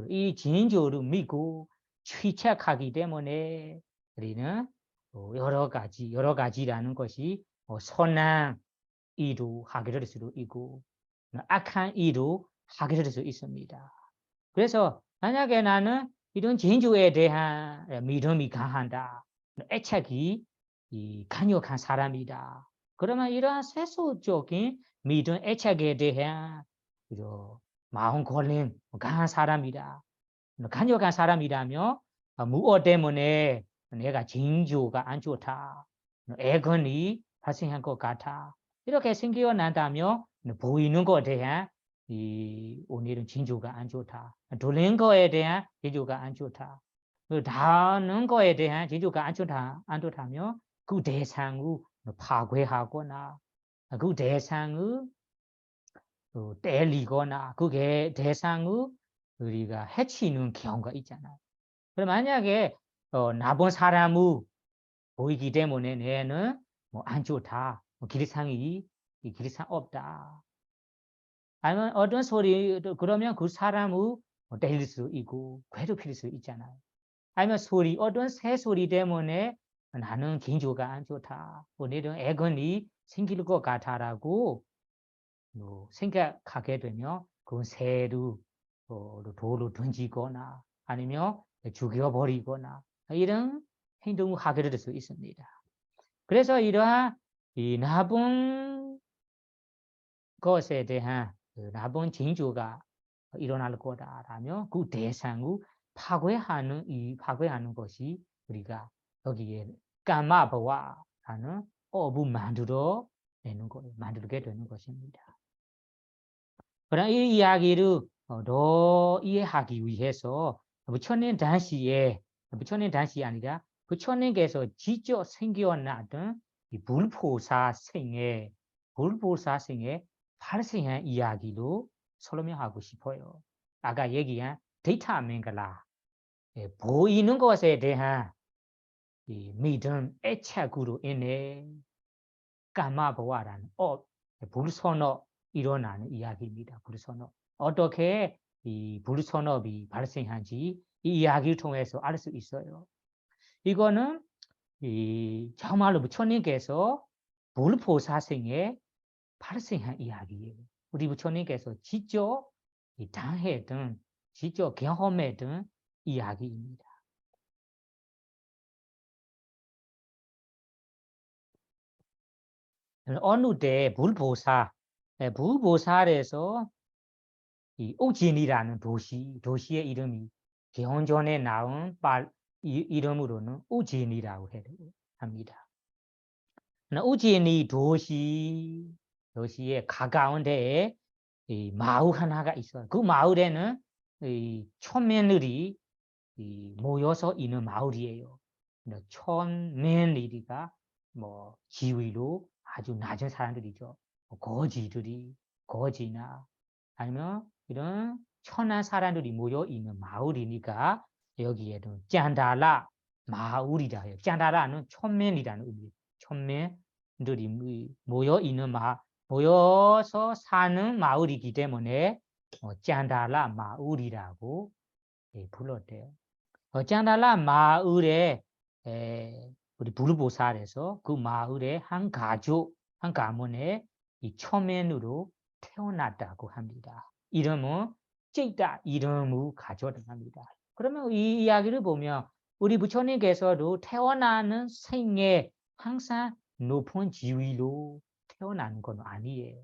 이 진조를 믿고 취착하기 때문에 우리는 여러 가지라는 것이 선한 일도 하게 될 수도 있고 악한 일도 하게 될 수 있습니다. 그래서 만약에 나는 이런 진조에 대한 믿음이 강한다, 애착이 강력한 사람이다. 그러면 이러한 세속적인 믿음, 애착에 대한 마음 걸림 강한 사람이다. 강력한 사람이라며 무엇 때문에 내가 진조가 안 좋다. 애건이 발생한 것 같아. 이렇게 생겨난다며 보이는 것에 대한 오늘은 진조가 안 좋다. 들린 거에 대한 진조가 안 좋다. 다는 거에 대한 진조가 안 좋다며 그 대상을 파괴하거나 그 대상을 때리거나 그게 대상을 우리가 해치는 경우가 있잖아요. 그럼 만약에 나쁜 사람을 보이기 때문에 내는 안 좋다. 기리상이 기리상 없다. 아니면 어떤 소리 그러면 그 사람을 때릴 수 있고 괴롭힐 수 있잖아요. 아니면 어떤 새 소리 때문에 나는 긴조가 안 좋다. 오늘은 애건이 생길 것 같아라고 생각하게 되면 그 새를 돌로 던지거나 아니면 죽여버리거나 이런 행동을 하게 될 수 있습니다. 그래서 이러한 이 나쁜 것에 대한 나쁜 징조가 일어날 거다라며 그 대상을 파괴하는 것이 우리가 여기에 까마버와라는 업을 만들게 되는 것입니다. 그럼 이 이야기를 더 이해하기 위해서 부처님 당시에 아니라 부처님께서 직접 생겨났던 이 불보사생의 발생한 이야기로 설명하고 싶어요. 아까 얘기한 데이터 맹글라 보이는 것에 대한 이 믿음 애착으로 인해 까마보아라는 불선업 일어나는 이야기입니다. 불선업. 어떻게 이 불선업이 발생한지 이 이야기를 통해서 알 수 있어요. 이거는 정말로 부처님께서 불보사생에 발생한 이야기예요. 우리 부처님께서 직접 당했던, 직접 경험했던 이야기입니다. 어느 때 불보살에서 이 우진이라는 도시의 이름이 개헌전에 나온 이름으로는 우진이라고 합니다. 우진이 도시에 가까운 데에 마을 하나가 있어요. 그 마을에는 천민들이 모여서 있는 마을이에요. 천민들이가 지위로 아주 낮은 사람들이죠. 거지나 아니면 이런 천한 사람들이 모여 있는 마을이니까 여기에도 짠달라 마을이라 해요. 짠달라는 천민이라는 의미. 천민들이 모여서 사는 마을이기 때문에 짠달라 마을이라고 불렀대요. 짠달라 마을에 우리 불보살에서 그 마을의 한 가문에 이 천민으로 태어났다고 합니다. 이름은 찌다 이름을 가져갑니다. 그러면 이 이야기를 보면 우리 부처님께서도 태어나는 생에 항상 높은 지위로 태어나는 건 아니에요.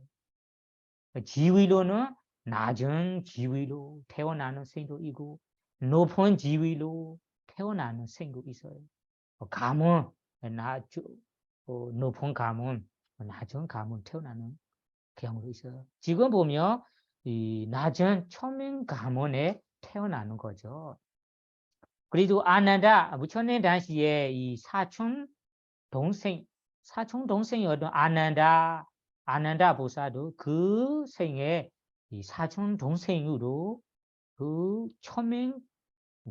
지위로는 낮은 지위로 태어나는 생도 있고 높은 지위로 태어나는 생도 있어요. 가문 높은 가문, 낮은 가문 태어나는 경우도 있어요. 지금 보면 이 낮은 천민 가문에 태어나는 거죠. 그리고 아난다 부처님 당시에 이 사촌 동생이었던 아난다 보사도 그 생에 이 사촌 동생으로 그 천민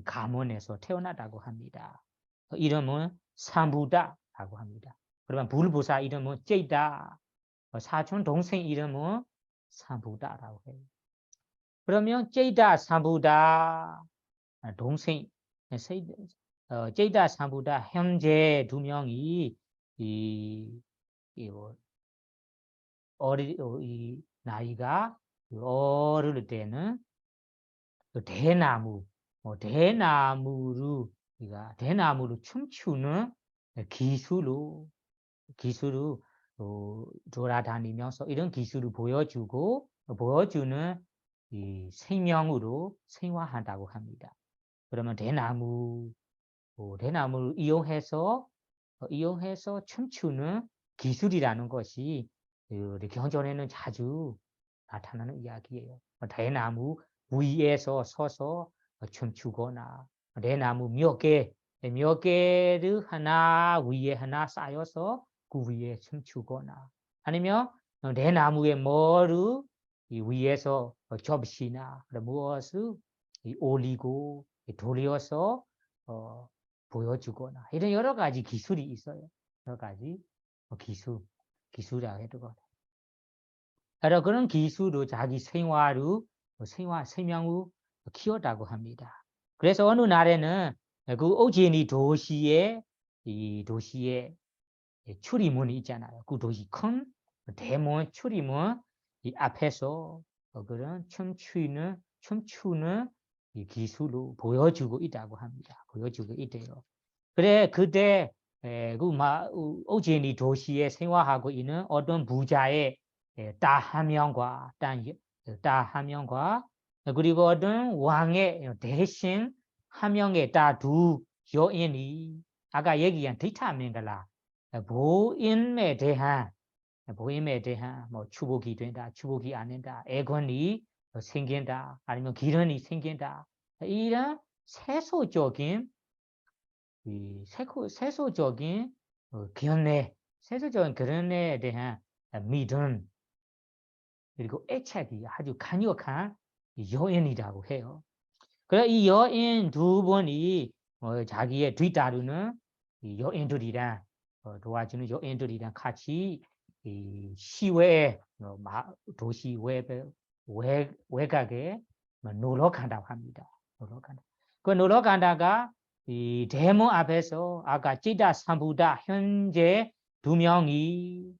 가문에서 태어났다고 합니다. 이름은 삼부다라고 합니다. 그러면 불보사 이름은 제이다. 사촌 동생 이름은 삼부다라고 해요. 그러면 제이다 삼부다 동생 제이다 삼부다 형제 두 명이 이 이 나이가 어릴 때는 대나무 대나무로 대나무로 춤추는 기술로 돌아다니면서 이런 기술을 보여주는 이 생명으로 생활한다고 합니다. 그러면 대나무를 이용해서 춤추는 기술이라는 것이 우리 경전에는 자주 나타나는 이야기예요. 대나무 위에서 서서 춤추거나 대나무 몇 개를 하나 위에 하나 쌓여서 그 위에 춤추거나 아니면 대나무의 머루 위에서 접시나 무엇을 올리고 돌려서 보여주거나 이런 여러 가지 기술이 있어요. 여러 가지 기술이라고 해도 돼. 그런 기술로 자기 생명을 키웠다고 합니다. 그래서 어느 날에는 그 오지니 도시의 출입문이 있잖아요. 그 도시 큰 대문 출입문 이 앞에서 그런 춤추는 이 기술로 보여주고 있다고 합니다. 보여주고 있대요. 그래 그때 오지니 도시에 생활하고 있는 어떤 부자의 딸 한 명과 그리고 어떤 왕의 대신 한 명의 딸 두 여인이 아까 얘기한 디타민글라 보임에 대한 뭐 추복이 된다, 추복이 안 된다, 애건이 생긴다, 아니면 기런이 생긴다 이런 세속적인 세속적인 견해에 대한 믿음 그리고 애착이 아주 강력한 여인이라고 해요. 그래 이 여인 두 분이 자기의 뒤따르는 여인들이랑 도와주는 여인들이랑 같이 이 시외 도시 외곽에 놀러 간다고 합니다. 놀러 간다가 이 대문 앞에서 아까 찌다 삼부다 현재 두 명이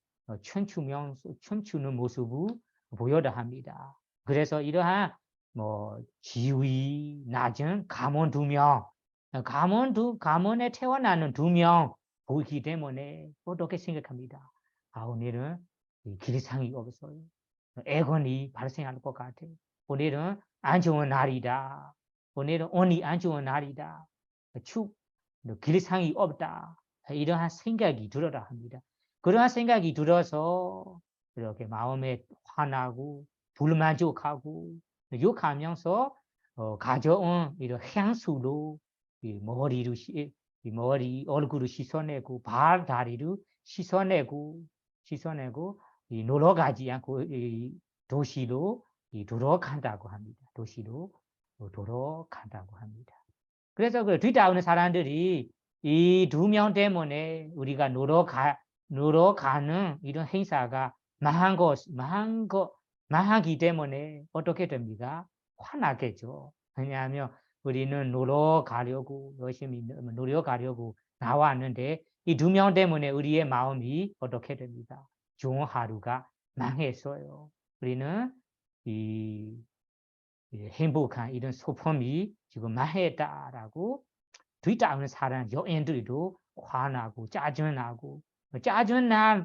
춤추는 모습을 보여야 합니다. 그래서 이러한 지위 낮은 가문 두 명, 가문에 태어나는 두 명 보이기 때문에 어떻게 생각합니다. 오늘은 길상이 없어요. 애건이 발생할 것 같아. 오늘은 안 좋은 날이다. 오늘은 운이 안 좋은 날이다. 길상이 없다. 이러한 생각이 들어라 합니다. 그러한 생각이 들어서 이렇게 마음에 화나고 불만족하고 욕하면서 가져온 이런 향수로 머리 얼굴을 씻어내고 발 다리를 씻어내고 놀러 가지 않고 도시로 돌아간다고 합니다. 도시로 돌아간다고 합니다. 그래서 그 뒤따르는 사람들이 이 두 명 때문에 우리가 놀러 가는 이런 행사가 망하기 때문에 어떻게 됩니까? 화나겠죠. 왜냐하면 우리는 놀러 가려고 열심히 노력하려고 나왔는데 이 두 명 때문에 우리의 마음이 어떻게 됩니까? 좋은 하루가 망했어요. 우리는 이 행복한 이런 소품이 지금 망했다라고 뒤따르는 사람 여인들도 화나고 짜증날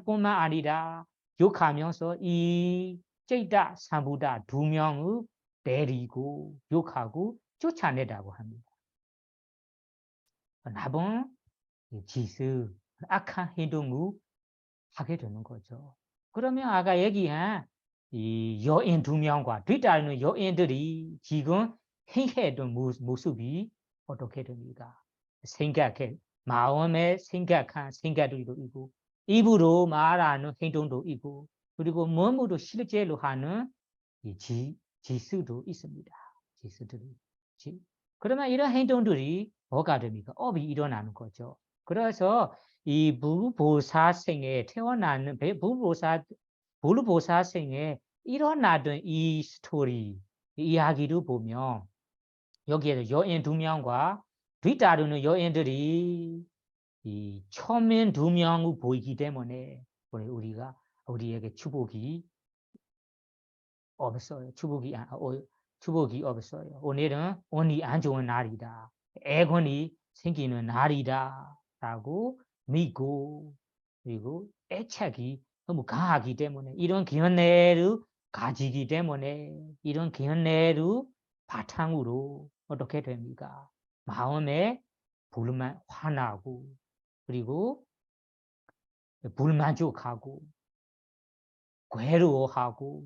뿐만 아니라 욕하면서 이 제이다 삼부다 두 명을 때리고 욕하고 쫓아내다고 합니다. 나쁜 짓을 악한 행동을 하게 되는 거죠. 그러면 아까 얘기한 이 여인 두 명과 뒤따르는 여인들이 지금 행해했던 모습이 어떻게 됩니까? 마음에 생각한 생각들도 있고 입으로 말하는 행동도 있고 그리고 몸으로 실제로 하는 지수도 있습니다. 지수들이. 그러면 이런 행동들이 뭐가 됩니까? 업이 일어나는 거죠. 그래서 이 무보사생에 태어나는 무보사생에 일어나던 이 스토리 이야기를 보면 여기에서 여인 2명과 뒤따르는 여인들이 이 초면 2명을 보이기 때문에 우리에게 축복이 없어요. 축복이 없어요. 오늘은 운이 안 좋은 날이다. 애권이 생기는 날이다라고 믿고 그리고 애착이 너무 강하기 때문에 이런 견해를 가지기 때문에 이런 견해를 바탕으로 어떻게 됩니까? 마음에 화나고 그리고 불만족하고 괴로워하고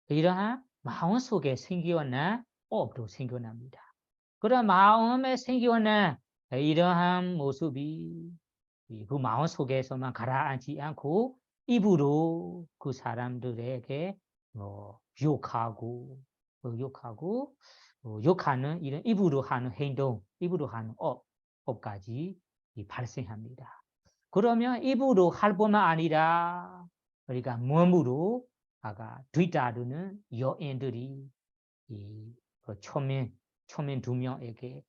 이러한 마음 속에 생겨난 업도 생겨납니다. 그런 마음에 생겨난 이러한 모습이 그 마음 속에서만 가라앉지 않고 입으로 그 사람들에게 욕하고 욕하는 이런 입으로 하는 행동, 입으로 하는 업까지 발생합니다. 그러면 입으로 할 뿐만 아니라 그러니까 몸으로 아까 뒤따르는 여인들이 이 초면 2명에게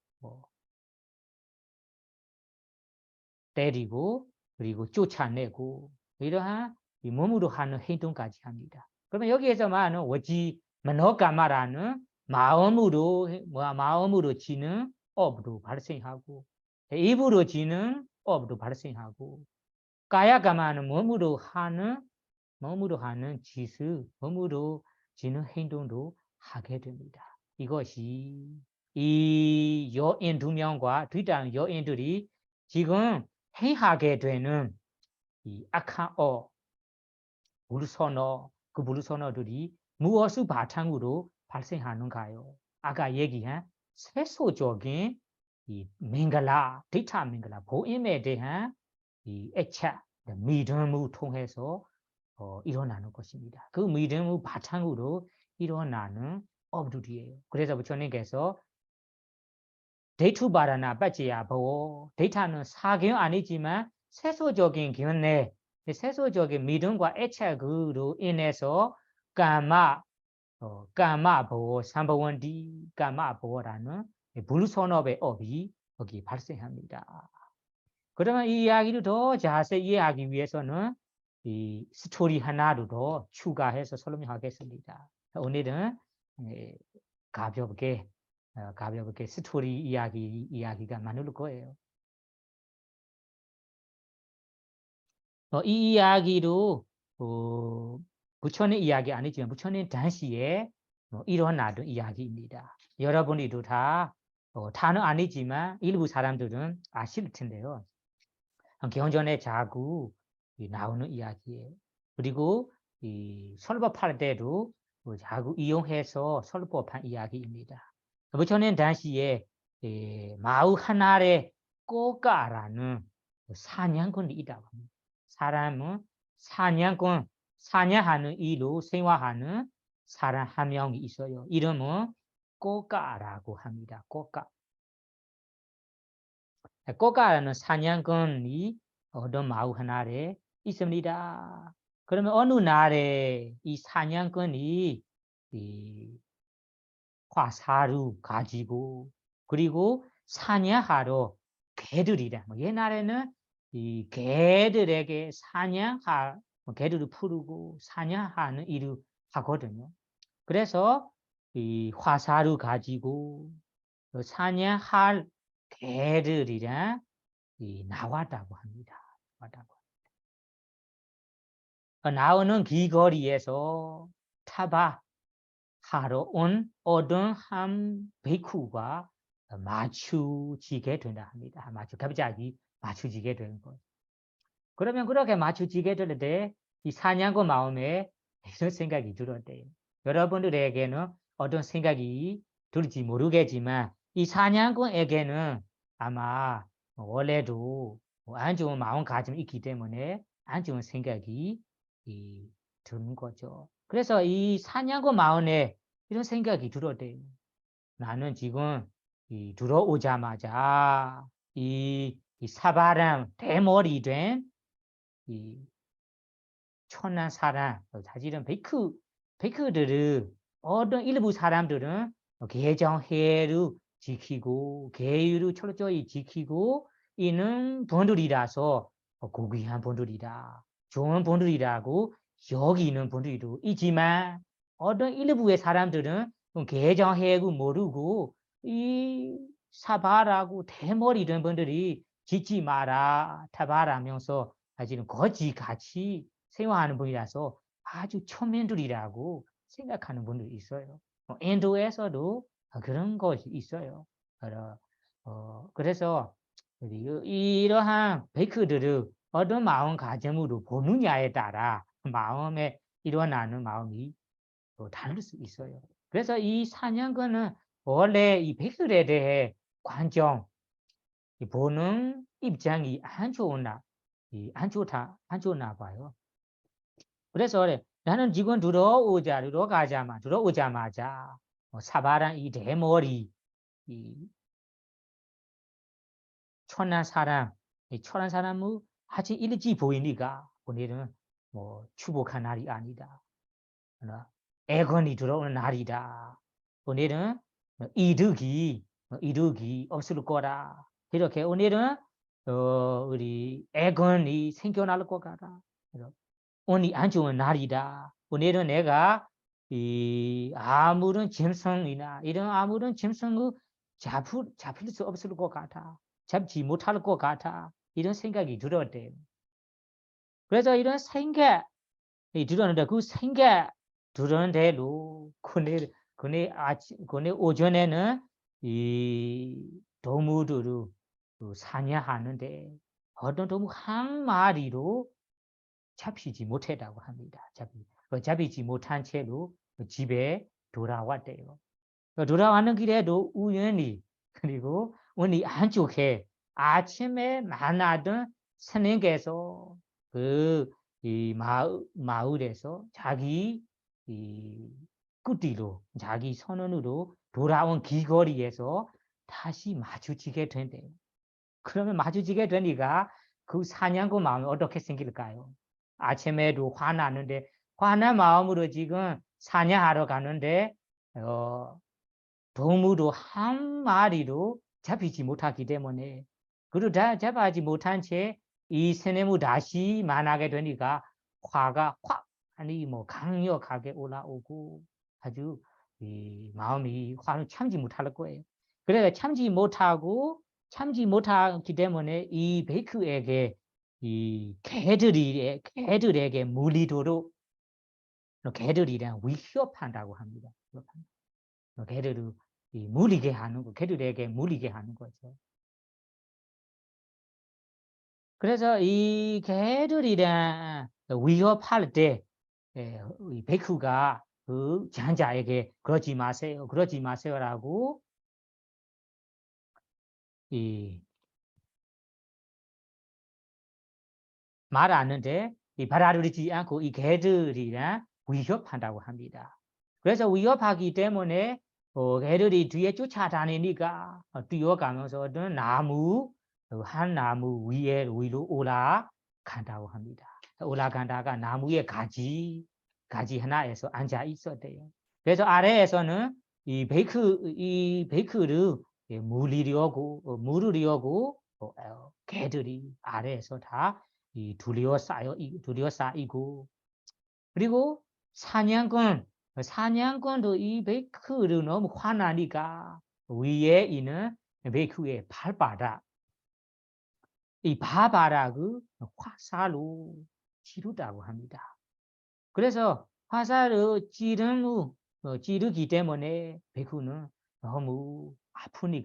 때리고 그리고 쫓아내고 이러한 몸으로 하는 행동까지 합니다. 그러면 여기에서 말하는 워지 만호가마라는 마음으로 지는 업도 발생하고 입으로 지는 업도 발생하고 가야가마는 몸으로 하는 짓을 몸으로 지는 행동도 하게 됩니다. 이것이 이 여인 2명과 뒤따른 여인들이 지금 행하게 되는 이 악한 물선어 그 물선어들이 무엇을 바탕으로 발생하는가요? 아까 얘기한 세속적인 이 맹글라, 데이터 맹글라, 보임에 대한 이 애착, 믿음을 통해서 일어나는 것입니다. 그 믿음을 바탕으로 일어나는 업들이에요. 그래서 부처님께서 데이투바라나 빠지야 보고 데이터는 사견 아니지만 세속적인 견해, 세속적인 믿음과 애착으로 인해서 까마 보호, 삼보원디 까마 보호라는 불선업의 업이 여기 발생합니다. 그러면 이 이야기를 더 자세히 이해하기 위해서는 이 스토리 하나를 더 추가해서 설명하겠습니다. 오늘은 가볍게 스토리 이야기가 많을 거예요. 이 이야기로 부처님 이야기 아니지만 부처님 당시에 일어나던 이야기입니다. 여러분들도 다는 아니지만 일부 사람들은 아실 텐데요. 경전에 자꾸 나오는 이야기예요. 그리고 이 설법할 때도 자꾸 이용해서 설법한 이야기입니다. 부처님 당시에 마을 하나에 꼬까라는 사냥꾼이 있다고 합니다. 사람은 사냥하는 일로 생활하는 사람 한 명이 있어요. 이름은 꼬까라고 합니다. 꼬까라는 사냥꾼이 어떤 마을 하나에 있습니다. 그러면 어느 날에 이 사냥꾼이 이 화살을 가지고 그리고 사냥하러 개들이다. 옛날에는 이 개들에게 개들을 풀고 사냥하는 일을 하거든요. 그래서 이 화살을 가지고 사냥할 개들이랑 나왔다고 합니다. 나오는 길거리에서 타바하러 온 어떤 한 베이쿠가 맞추지게 된다 합니다. 갑자기 맞추지게 되는 거예요. 그러면 그렇게 맞추지게 될 때 이 사냥꾼 마음에 이런 생각이 들었대요. 여러분들에게는 어떤 생각이 들지 모르겠지만 이 사냥꾼에게는 아마 원래도 안 좋은 마음가짐이 있기 때문에 안 좋은 생각이 드는 거죠. 그래서 이 사냥꾼 마음에 이런 생각이 들었대요. 나는 지금 들어오자마자 이 이 사바람 대머리 된 이 천한 사람, 사실은 베이크들은 어떤 일부 사람들은 개정해를 지키고 계율을 철저히 지키고 있는 분들이라서 고귀한 분들이다, 좋은 분들이라고 여기는 분들도 있지만 어떤 일부의 사람들은 개정해를 모르고 이 사바라고 대머리 된 분들이 짓지 마라 타바라면서 사실은 거지같이 생활하는 분이라서 아주 천민들이라고 생각하는 분들이 있어요. 인도에서도 그런 것이 있어요. 그래서 이러한 베이크들을 어떤 마음가짐으로 보느냐에 따라 마음에 일어나는 마음이 다를 수 있어요. 그래서 이 사냥꾼은 원래 이 베이크에 대해 관점, 보는 입장이 안 좋나 봐요. 그래서 나는 지금 들어오자마자 사바란 이 대머리 이 천한 사람, 이 천한 사람은 아주 일찍 보이니까 오늘은 뭐 축복한 날이 아니다. 애건이 들어오는 날이다. 오늘은 이득이 없을 거라. 이렇게 오늘은 우리 애건이 생겨날 것 같아. 오늘 안 좋은 날이다. 오늘은 내가 이 아무런 짐승이나 이런 아무런 짐승을 잡힐 수 없을 것 같아. 잡지 못할 것 같아. 이런 생각이 들었대요. 그래서 이런 생각이 들었는데 그 생각 들은 대로 그네 오전에는 이 동물들을 사냥하는데 어떤 동물 한 마리로 잡히지 못했다고 합니다. 잡히지 못한 채로 집에 돌아왔대요. 돌아왔는 길에도 우연히 그리고 우리 안쪽에 아침에 만나던 스님께서 이 마을에서 자기 이 꾸띠로 자기 선원으로 돌아온 길거리에서 다시 마주치게 된대요. 그러면 마주치게 되니까 그 사냥꾼 마음이 어떻게 생길까요? 아침에도 화나는데 화난 마음으로 지금 사냥하러 가는데 동물도 한 마리도 잡히지 못하기 때문에 그러다 잡아지 못한 채 이 스님을 다시 만나게 되니까 화가 확 아니 뭐 강력하게 올라오고 아주 이 마음이 화를 참지 못할 거예요. 그래서 참지 못하기 때문에 이 베이크에게 이 개들에게 물리도록 개들이랑 위협한다고 합니다. 개들을 물리게 하는 거, 개들에게 물리게 하는 거죠. 그래서 이 개들이랑 위협할 때 이 베이크가 그 장자에게 그러지 마세요라고 말하는데 받아들이지 않고 이 개들이랑 위협한다고 합니다. 그래서 위협하기 때문에 개들이 뒤에 쫓아다니니까 뛰어가면서 어떤 한 나무 위로 올라간다고 합니다. 올라간다가 나무의 가지 하나에서 앉아 있었대요. 그래서 아래에서는 이 베이크를 물으려고 개들이 아래에서 다 둘러싸이고 그리고 사냥꾼도 이 베이크를 너무 화나니까 위에 있는 베이크의 발바닥 이 발바닥을 화살로 찌르다고 합니다. 그래서 화살을 찌르기 때문에 베이크는 너무 아픔이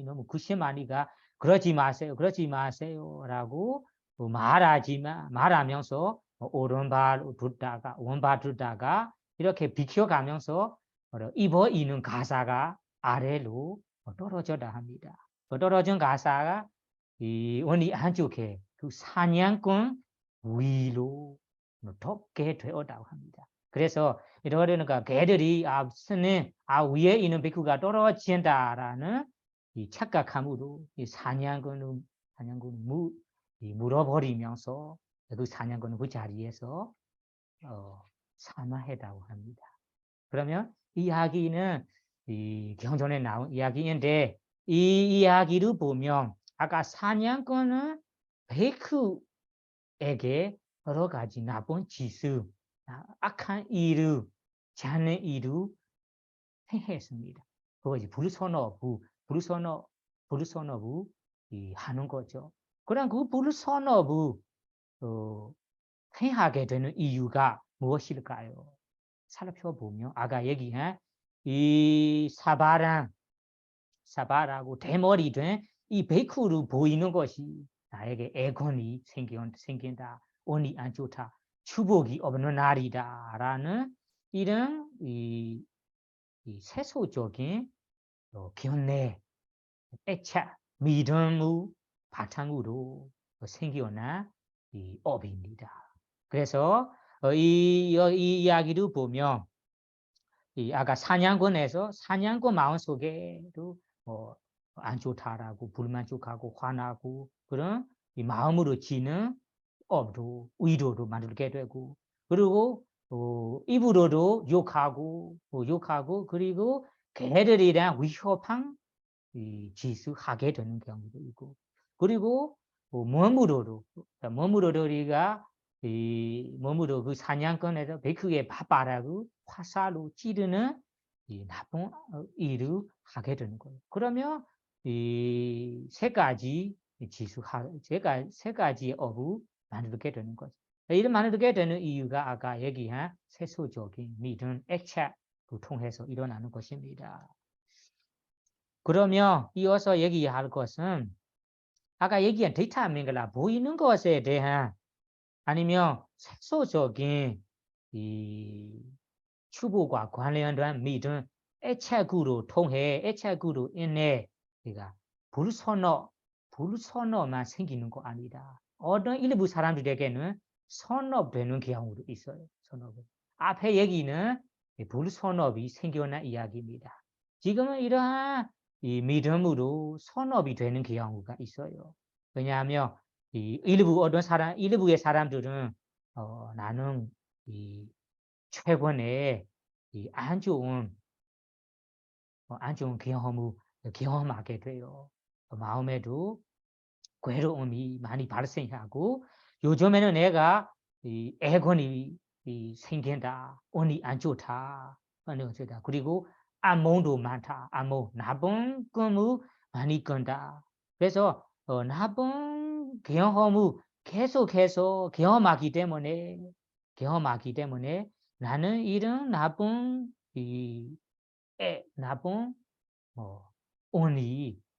너무 극심하니까 그러지 마세요라고 말하면서 오른발 듣다가 이렇게 비켜가면서 입어 있는 가사가 아래로 떨어졌다 합니다. 떨어진 가사가 이 원리 한쪽에 그 사냥꾼 위로 덮게 되었다고 합니다. 그래서 이러니까 개들이 위에 있는 베이크가 떨어진다라는 이 착각함으로 이 사냥꾼을 사냥꾼이 물어버리면서 그 사냥꾼은 그 자리에서 사망했다고 합니다. 그러면 이 이야기는 이 경전에 나온 이야기인데 이 이야기를 보면 아까 사냥꾼은 베이크에게 여러 가지 나쁜 짓을 악한 일을 자는 일을 행했습니다. 그것이 불선어부 하는 거죠. 그럼 그 불선어부 행하게 되는 이유가 무엇일까요? 살펴보면 아까 얘기한 이 사바라고 대머리 된 이 베이크로 보이는 것이 나에게 애건이 생긴다. 운이 안 좋다. 축복이 없는 날이다라는 이런 이 세속적인 견해, 애착, 믿음의 바탕으로 생겨난 이 업입니다. 그래서 이 이야기를 보면 이 아까 사냥꾼에서 사냥꾼 마음속에도 안 좋다라고 불만족하고 화나고 그런 이 마음으로 지는 업도 의도도 만들게 되고 그리고 입으로도 욕하고 그리고 개들이랑 위협한 이 짓을 되는 경우도 있고 그리고 몸으로도 우리가 이 몸으로 그 사냥꾼에서 베크에 바바라고 화살로 찌르는 이 나쁜 일을 하게 되는 거예요. 그러면 이 세 가지 세 가지 업을 만들게 되는 거죠. 이를 만들게 되는 이유가 아까 얘기한 세속적인 믿음, 애착을 통해서 일어나는 것입니다. 그러면 이어서 얘기할 것은 아까 얘기한 데이터 민글라 보이는 것에 대한 아니면 세속적인 이 추구과 관련된 믿음 애착으로 통해 애착으로 인해 우리가 불선어만 생기는 거 아니다. 어떤 일부 사람들에게는 선업되는 경우도 있어요. 선업은 앞에 얘기는 불선업이 생겨난 이야기입니다. 지금은 이러한 이 믿음으로 선업이 되는 경우가 있어요. 왜냐하면 이 일부의 사람들은 나는 이 최근에 이 안 좋은 경험하게 돼요. 마음에도 괴로움이 많이 발생하고 요즘에는 내가 이 애건이 생긴다, 운이 안 좋다, 그리고 악몽도 많다, 나쁜 꿈을 많이 꾼다. 그래서 나쁜 경험을 계속해서 경험하기 때문에 나는 이런 나쁜 나쁜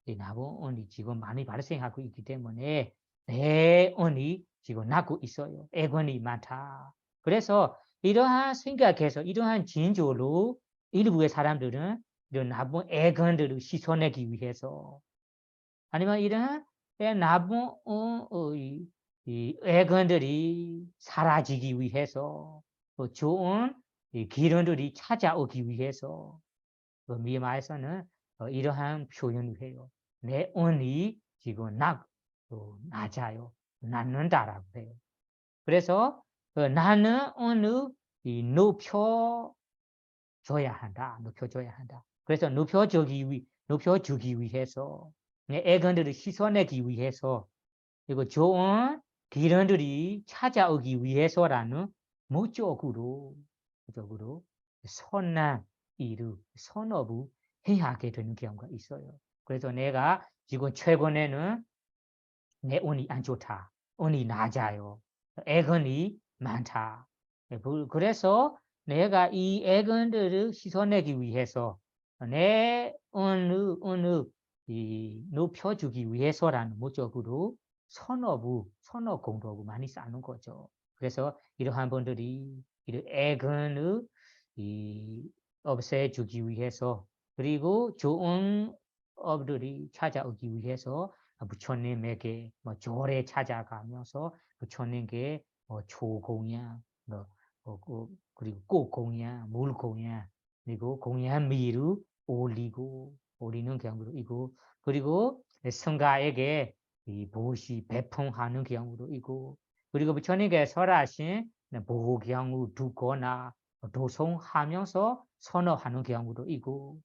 나쁜 운이 지금 많이 발생하고 있기 때문에 내 운이 지금 나고 있어요. 애건이 많다. 그래서 이러한 생각해서 이러한 진조로 일부의 사람들은 이런 나쁜 애건들을 씻어내기 위해서 아니면 이러한 나쁜 이 애건들이 사라지기 위해서 좋은 기운들이 찾아오기 위해서 미마에서는 이러한 표현을 해요. 내 운이 지금 낮아요. 낮는다라고 해요. 그래서 나는 운을 높여줘야 한다. 그래서 높여주기 위해서 내 애건들을 씻어내기 위해서 그리고 좋은 기운들이 찾아오기 위해서라는 목적으로 선한 일을 선업을 해야 하게 되는 경우가 있어요. 그래서 내가 지금 최근에는 내 운이 안 좋다. 운이 낮아요. 애건이 많다. 그래서 내가 이 애건들을 씻어내기 위해서 내 운을 높여주기 위해서라는 목적으로 선업 공덕을 많이 쌓는 거죠. 그래서 이러한 분들이 이런 애건을 없애주기 위해서 그리고 좋은 업들이 찾아오기 위해서 부처님에게 절에 찾아가면서 부처님께 초공양 그리고 꽃공양, 물공양 그리고 공양 미를 올리는 경우도 있고 그리고 성가에게 이 무엇이 배풍하는 경우도 있고 그리고 부처님께 설하신 보호 경우 두거나 도송하면서 선언하는 경우도 있고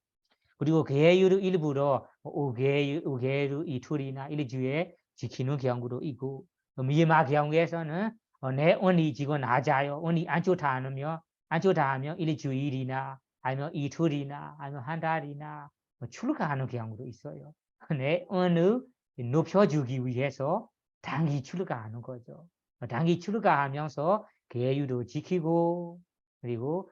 그리고 계율 일부러 우계류 이툴이나 일주에 지키는 경우도 있고 미마 경우에서는 내 언니 지고 낮아요. 언니 안 좋다 하면 일주일이나 아니면 이툴이나 아니면 한 달이나 출가하는 경우도 있어요. 내 어느 높여주기 위해서 단기 출가하는 거죠. 단기 출가하면서 계율도 지키고 그리고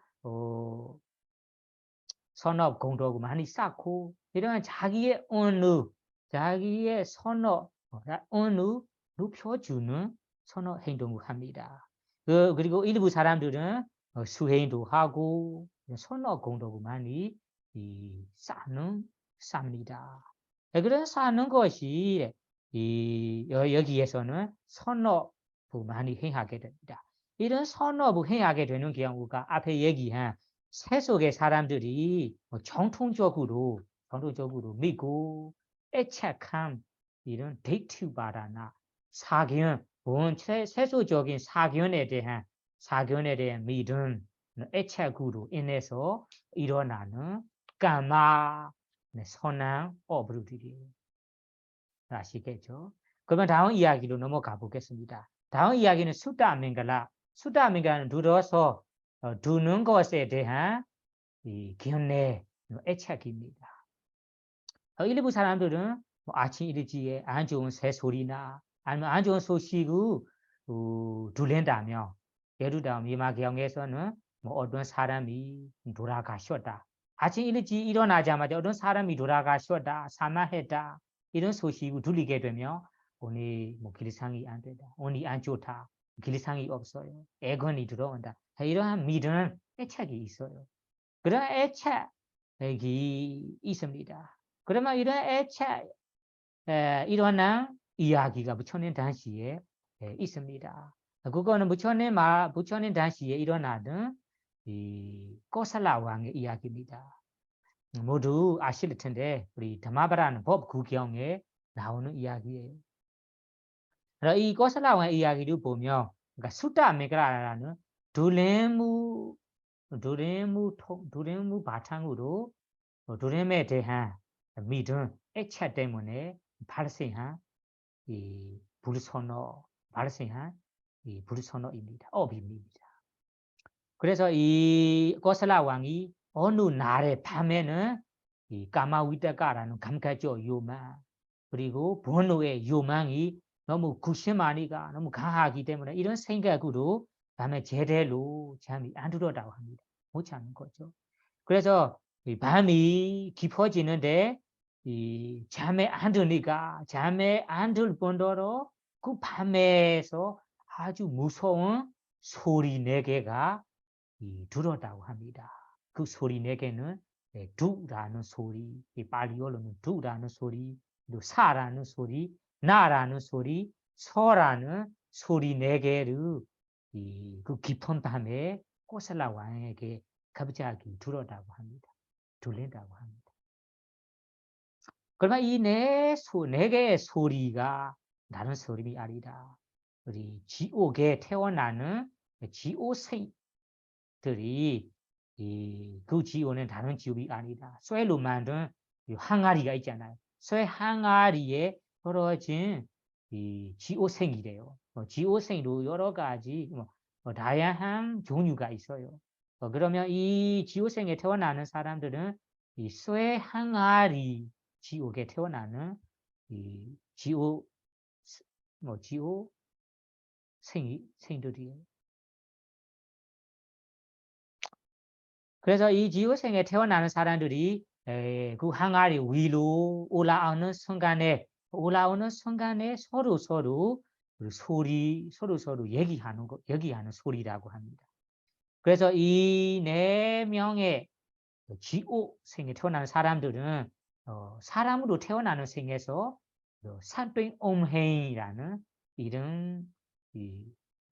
선업 공덕을 많이 쌓고 이런 자기의 어느 자기의 선업 어느 높여주는 선업 행동을 합니다. 그리고 일부 사람들은 수행도 하고 선업 공덕을 많이 쌓습니다. 그래서 쌓는 것이 여기에서는 선업을 많이 행하게 됩니다. 이런 선업을 행하게 되는 경우가 앞에 얘기한 세속의 사람들이 정통적으로 믿고 애착한 이런 데이트바라나 사견, 세속적인 사견에 대한 믿음, 애착으로 인해서 일어나는 까마 선한 어부들이에요. 아시겠죠? 그러면 다음 이야기로 넘어가 보겠습니다. 다음 이야기는 수다밍갈라. 수다밍갈라는 들어서 두는 것에 대한 이 견해, 애착입니다. 일부 사람들은 아침 일찍에 안 좋은 새소리나 아니면 안 좋은 소식을 들린다며 예를 들면 미마 경에서는 어떤 사람이 돌아가셨다. 아침 일찍 일어나자마자 어떤 사람이 돌아가셨다, 사망했다 이런 소식을 들리게 되면 오늘 길상이 안 된다, 오늘 안 좋다, 길상이 없어요, 애건이 들어온다. 이러한 믿음, 애착이 있어요. 그런 애착이 있습니다. 그러면 이런 애착, 일어난 이야기가 부처님 당시에 있습니다. 그거는 부처님 당시에 일어나는 이 꼬살라 왕의 이야기입니다. 모두 아실 텐데 우리 담마바라는 법 구경에 나오는 이야기예요. 이 꼬살라 왕의 이야기를 보면 그러니까 수다메가라는 두레무 바탕으로 두레메에 대한 믿음, 애착 때문에 발생한 이 불선어입니다. 업입니다. 그래서 이 고슬라 왕이 어느 날의 밤에는 이 까마위다가라는 감각적 요망 그리고 번호의 요망이 너무 구심하니까 너무 강하기 때문에 이런 생각으로 밤에 제대로 잠이 안 들었다고 합니다. 못 자는 거죠. 그래서 이 밤이 깊어지는데 이 잠에 안 드니까 잠에 안 들 뿐더러 그 밤에서 아주 무서운 소리 4개가 들었다고 합니다. 그 소리 4개는 두라는 소리, 발리어로는 두라는 소리, 또 사라는 소리, 나라는 소리, 서라는 소리 4개를 그 깊은 밤에 꼬살라 왕에게 갑자기 들었다고 합니다. 들린다고 합니다. 그러면 이 4개의 소리가 다른 소리가 아니라 우리 지옥에 태어나는 지옥생들이 그 지옥은 다른 지옥이 아니다. 쇠로 만든 항아리가 있잖아요. 쇠 항아리에 떨어진 이 지옥생이래요. 지옥생도 여러 가지 다양한 종류가 있어요. 그러면 이 지옥생에 태어나는 사람들은 이 쇠 항아리 지옥에 태어나는 이 지옥생들이에요. 그래서 이 지옥생에 태어나는 사람들이 그 항아리 위로 올라오는 순간에 서로 얘기하는 소리라고 합니다. 그래서 이 4명의 지옥생에 태어나는 사람들은 사람으로 태어나는 생에서 산뚠옴행이라는 이런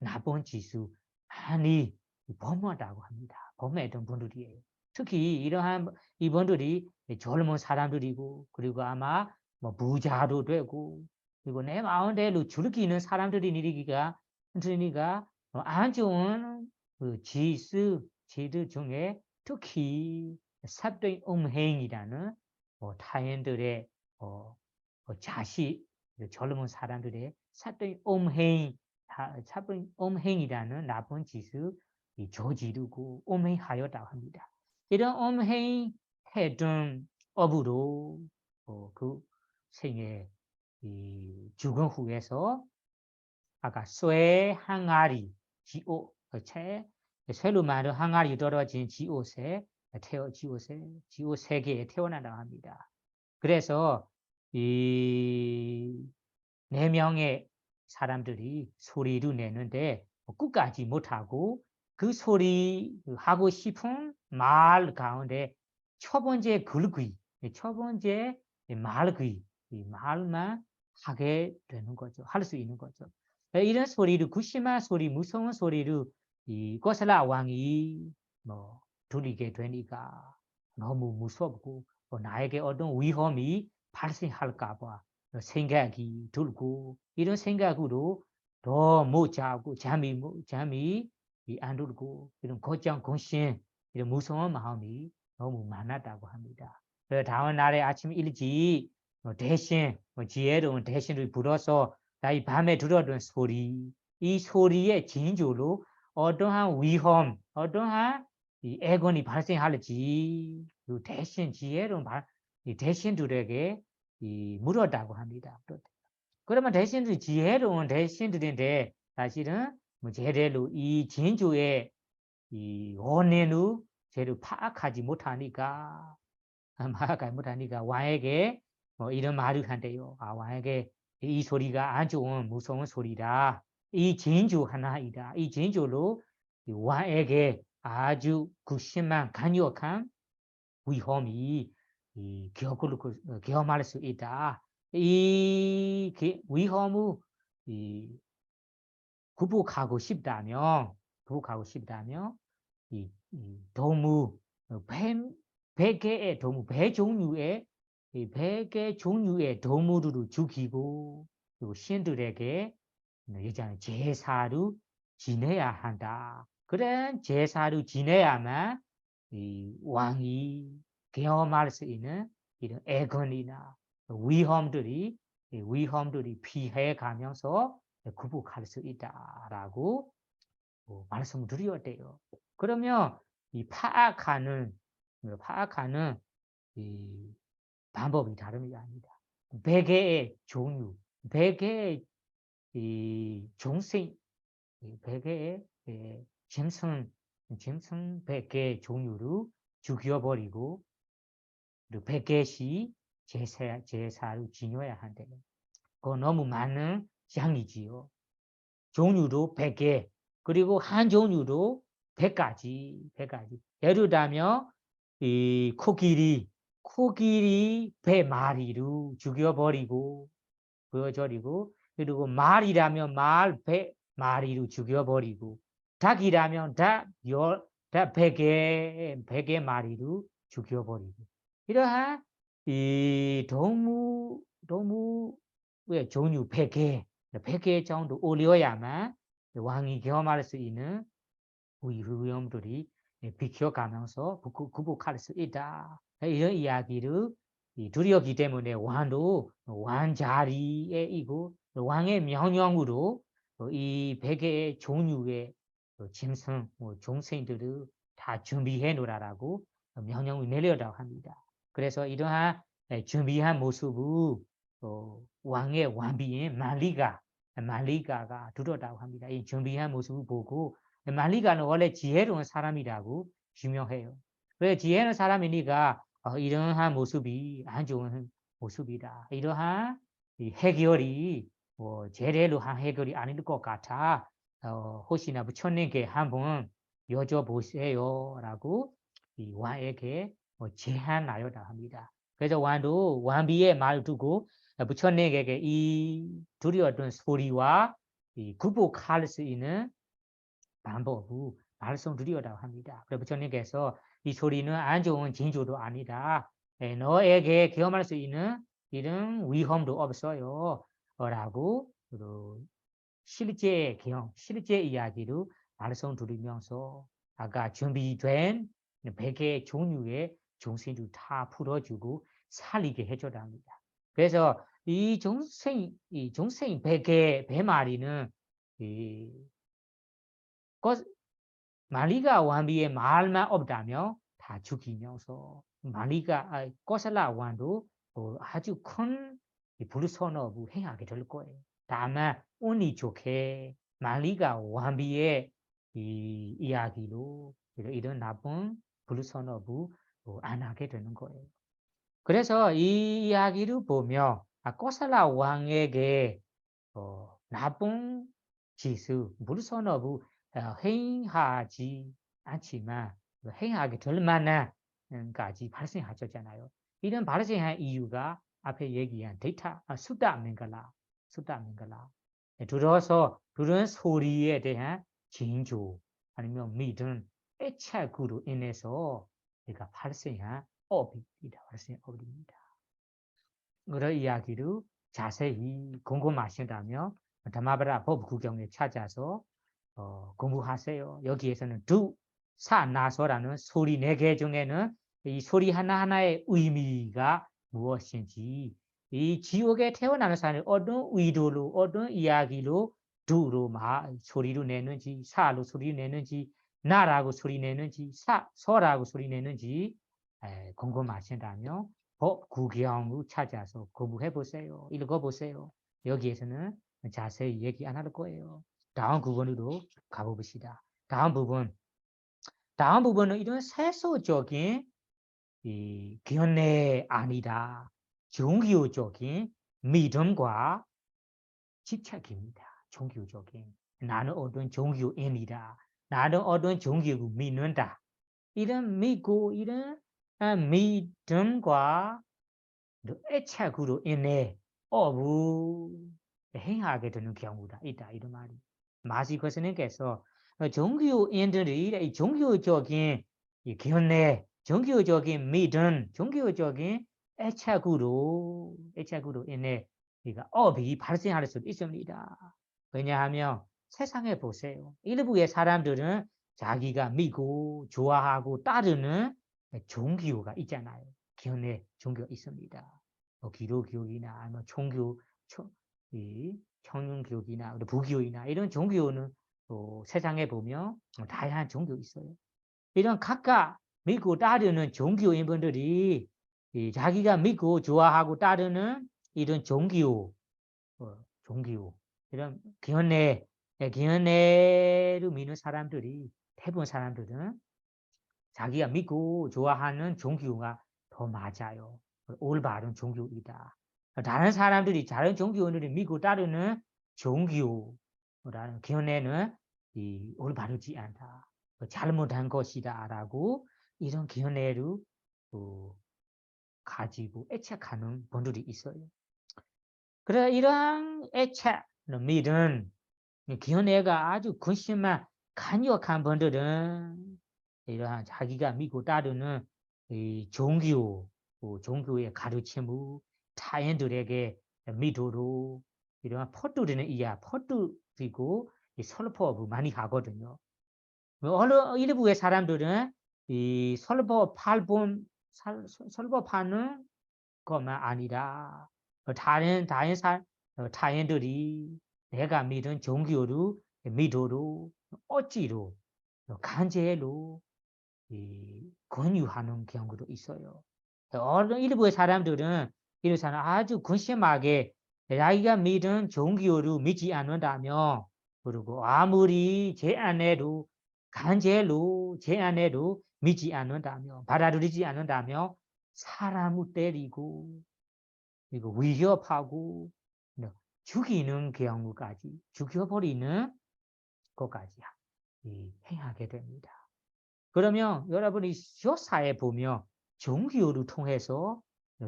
나쁜 짓을 많이 범하다고 합니다. 범했던 분들이에요. 특히 이러한 이분들이 젊은 사람들이고 그리고 아마 부자도 되고 그리고 내 마음대로 즐기는 사람들이 니리니까 안 좋은 그 지수 제들 중에 특히 삿된 음행이라는 타인들의 자식 젊은 사람들의 삿된 음행이라는 나쁜 짓을 저지르고 음행하였다고 합니다. 이런 음행했던 업으로 그 생에 죽은 후에서 아까 쇠 항아리 지오 쇠로 만든 항아리 떨어진 지오 세계에 태어난다고 합니다. 그래서 이 4명의 사람들이 소리를 내는데 끝까지 못하고 그 소리 하고 싶은 말 가운데 첫 번째 글귀, 첫 번째 말귀, 이 말만 하게 되는 거죠. 할 수 있는 거죠. 이런 소리를 굿심한 소리, 무서운 소리를 이 고슬라 왕이 들리게 되니까 너무 무섭고 나에게 어떤 위험이 발생할까 봐 생각이 들고 이런 생각으로 더 못 자고 잠이 안 들고 이런 걱정, 근심, 이런 무서운 마음이 너무 많았다고 합니다. 그래서 다음 날에 아침 일찍 대신 지혜로운 대신을 불어서 이 밤에 들었던 소리, 이 소리의 진주로 어떠한 위험, 어떠한 애건이 발생할지 대신 지혜로운 대신들에게 물었다고 합니다. 그러면 대신들이 지혜로운 대신들인데 사실은 제대로 이 진주의 원인을 제대로 파악하지 못하니까 왕에게 이런 말을 한대요. 왕에게 이 소리가 안 좋은 무서운 소리다. 이 진주 하나이다. 이 진주로 왕에게 아주 극심한 강력한 위험이 경험할 수 있다. 이 위험을 극복하고 싶다면 이 동물 100개의 동물 100개 종류의 동물을 죽이고 그리고 신들에게 제사를 지내야 한다. 그런 제사를 지내야만 이 왕이 경험할 수 있는 이런 애건이나 위험들이 피해 가면서 극복할 수 있다라고 말씀을 드렸대요. 그러면 이 파악하는 이 방법이 다른 게 아니다. 100개의 종류, 100개의 이 종생, 100개의 짐승 100개의 종류를 죽여버리고 100개씩 제사를 지녀야 한대요. 그거 너무 많은 양이지요. 종류도 100개, 그리고 한 종류도 100가지. 예를 들면 이 코끼리 100마리를 죽여버리고 그리고 말이라면 말 100마리를 죽여버리고 닭이라면 닭 100개 마리를 죽여버리고 이러한 이 동물의 종류 100개 정도 올려야만 왕이 경험할 수 있는 위험들이 비켜가면서 극복할 수 있다. 이런 이야기를 드렸기 때문에 왕도 왕 자리에 있고 왕의 명령으로 이 100개의 종류의 짐승, 종생들을 다 준비해 놓으라고 명령을 내렸다고 합니다. 그래서 이러한 준비한 모습을 왕의 왕비인 말리가가 들었다고 합니다. 이 준비한 모습을 보고 말리가는 원래 지혜로운 사람이라고 유명해요. 그래서 지혜로운 사람이니까 이러한 모습이 안 좋은 모습이다. 이러한 해결이 제대로 한 해결이 아닐 것 같아. 혹시나 부처님께 한번 여쭤보세요. 라고 이 왕에게 제안하였다 합니다. 그래서 왕도 왕비의 말 두고 부처님에게 이 두려웠던 소리와 극복할 수 있는 방법을 말씀드리려고 합니다. 그래서 부처님께서 이 소리는 안 좋은 징조도 아니다. 너에게 경험할 수 있는 이런 위험도 없어요. 라고 실제 경험, 실제 이야기로 말씀드리면서 아까 준비된 100개 종류의 중생도 다 풀어주고 살리게 해줘랍니다. 그래서 이 중생 100개 100마리는 마리가 왕비의 말만 없다며 다 죽이면서 꼬살라 왕도 아주 큰 불선업을 행하게 될 거예요. 다만 운이 좋게 마리가 왕비의 이 이야기로 이런 나쁜 불선업을 안 하게 되는 거예요. 그래서 이 이야기를 보며 꼬살라 왕에게 나쁜 짓을 불선업을 행하지 않지만 행하게 될 만한 까지 발생하셨잖아요. 이런 발생한 이유가 앞에 얘기한 숫다 맹글라 들어서 그런 소리에 대한 징조 아니면 믿음 애착으로 인해서 그러니까 발생한 업입니다. 그런 이야기를 자세히 궁금하신다면 담마바라 법구경에 찾아서 공부하세요. 여기에서는 두사나서라는 소리 4개 중에는 이 소리 하나하나의 의미가 무엇인지 이 지옥에 태어나는 사람이 어떤 의도로 어떤 이야기로 두로 소리로 내는지 사로 소리 내는지 나라고 소리 내는지 서라고 소리 내는지 궁금하신다면 법구경을 찾아서 공부해보세요. 읽어보세요. 여기에서는 자세히 얘기 안 할 거예요. 다음 부분으로 가봅시다. 다음 부분은 이런 세속적인 이 견해 아니다. 종교적인 믿음과 집착입니다. 종교적인 나는 어떤 종교인이다. 나는 어떤 종교를 믿는다. 이런 믿고 이런 믿음과 애착으로 인해 행하게 되는 경우가 있다. 이런 말이. 마시 교수님께서 종교인들이 종교적인 견해, 종교적인 믿음, 종교적인 애착으로 인해 업이 발생할 수도 있습니다. 왜냐하면 세상에 보세요. 일부의 사람들은 자기가 믿고 좋아하고 따르는 종교가 있잖아요. 견해 종교가 있습니다. 기독교이나 아니면 청년교이나 부교이나 이런 종교는 세상에 보면 다양한 종교 있어요. 이런 각각 믿고 따르는 종교인분들이 자기가 믿고 좋아하고 따르는 이런 종교 이런 견해를 믿는 사람들이 대부분 사람들은 자기가 믿고 좋아하는 종교가 더 맞아요. 올바른 종교이다. 다른 사람들이 다른 종교인들이 믿고 따르는 종교라는 견해는 올바르지 않다. 잘못한 것이다라고 이런 견해를 가지고 애착하는 분들이 있어요. 그래서 이러한 애착, 믿음, 견해가 아주 근심한 강력한 분들은 이러한 자기가 믿고 따르는 이 종교의 가르침을 타인들에게 믿도록 이러한 퍼뜨리는 퍼뜨리고 설법을 많이 하거든요. 일부의 사람들은 이 설법하는 것만 아니라 타인들이 내가 믿은 종교를 믿도록 억지로 강제로 권유하는 경우도 있어요. 일부의 사람들은 이런 사람 아주 근심하게 자기가 믿은 종교를 믿지 않는다며 그리고 아무리 제안해도 강제로 제안해도 믿지 않는다며 받아들이지 않는다며 사람을 때리고 그리고 위협하고 죽이는 경우까지 죽여버리는 것까지 행하게 됩니다. 그러면 여러분이 역사에 보면 종교를 통해서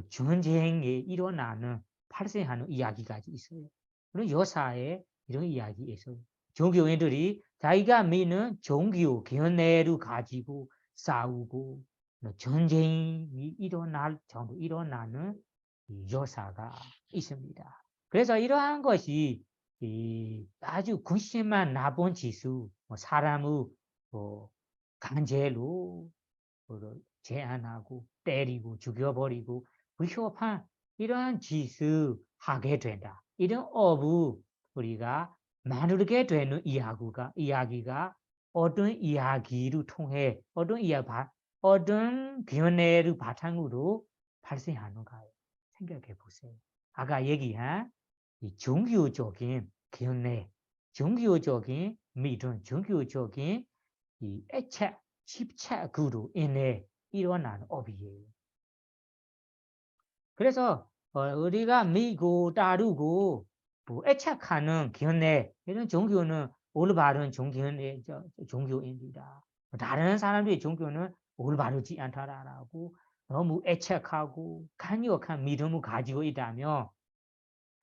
전쟁이 일어나는 발생하는 이야기까지 있어요. 그런 역사에 이런 이야기 있어요. 종교인들이 자기가 믿는 종교 견해를 가지고 싸우고 전쟁이 일어날 정도 일어나는 역사가 있습니다. 그래서 이러한 것이 아주 괘씸한 나쁜 지수, 사람의 강제로 제한하고 때리고 죽여버리고 위협한 이러한 짓을 하게 된다. 이런 업을 우리가 나누게 되는 이야기가 어떤 이야기를 통해 어떤 견해를 바탕으로 발생하는가요? 생각해 보세요. 아까 얘기한 이 종교적인 견해, 종교적인 믿음, 종교적인 이 애착, 집착으로 인해 일어나는 업이에요. 그래서 우리가 믿고 따르고 뭐 애착하는 견해 이런 종교는 올바른 종교입니다. 다른 사람들의 종교는 올바르지 않다라고 너무 애착하고 강력한 믿음을 가지고 있다면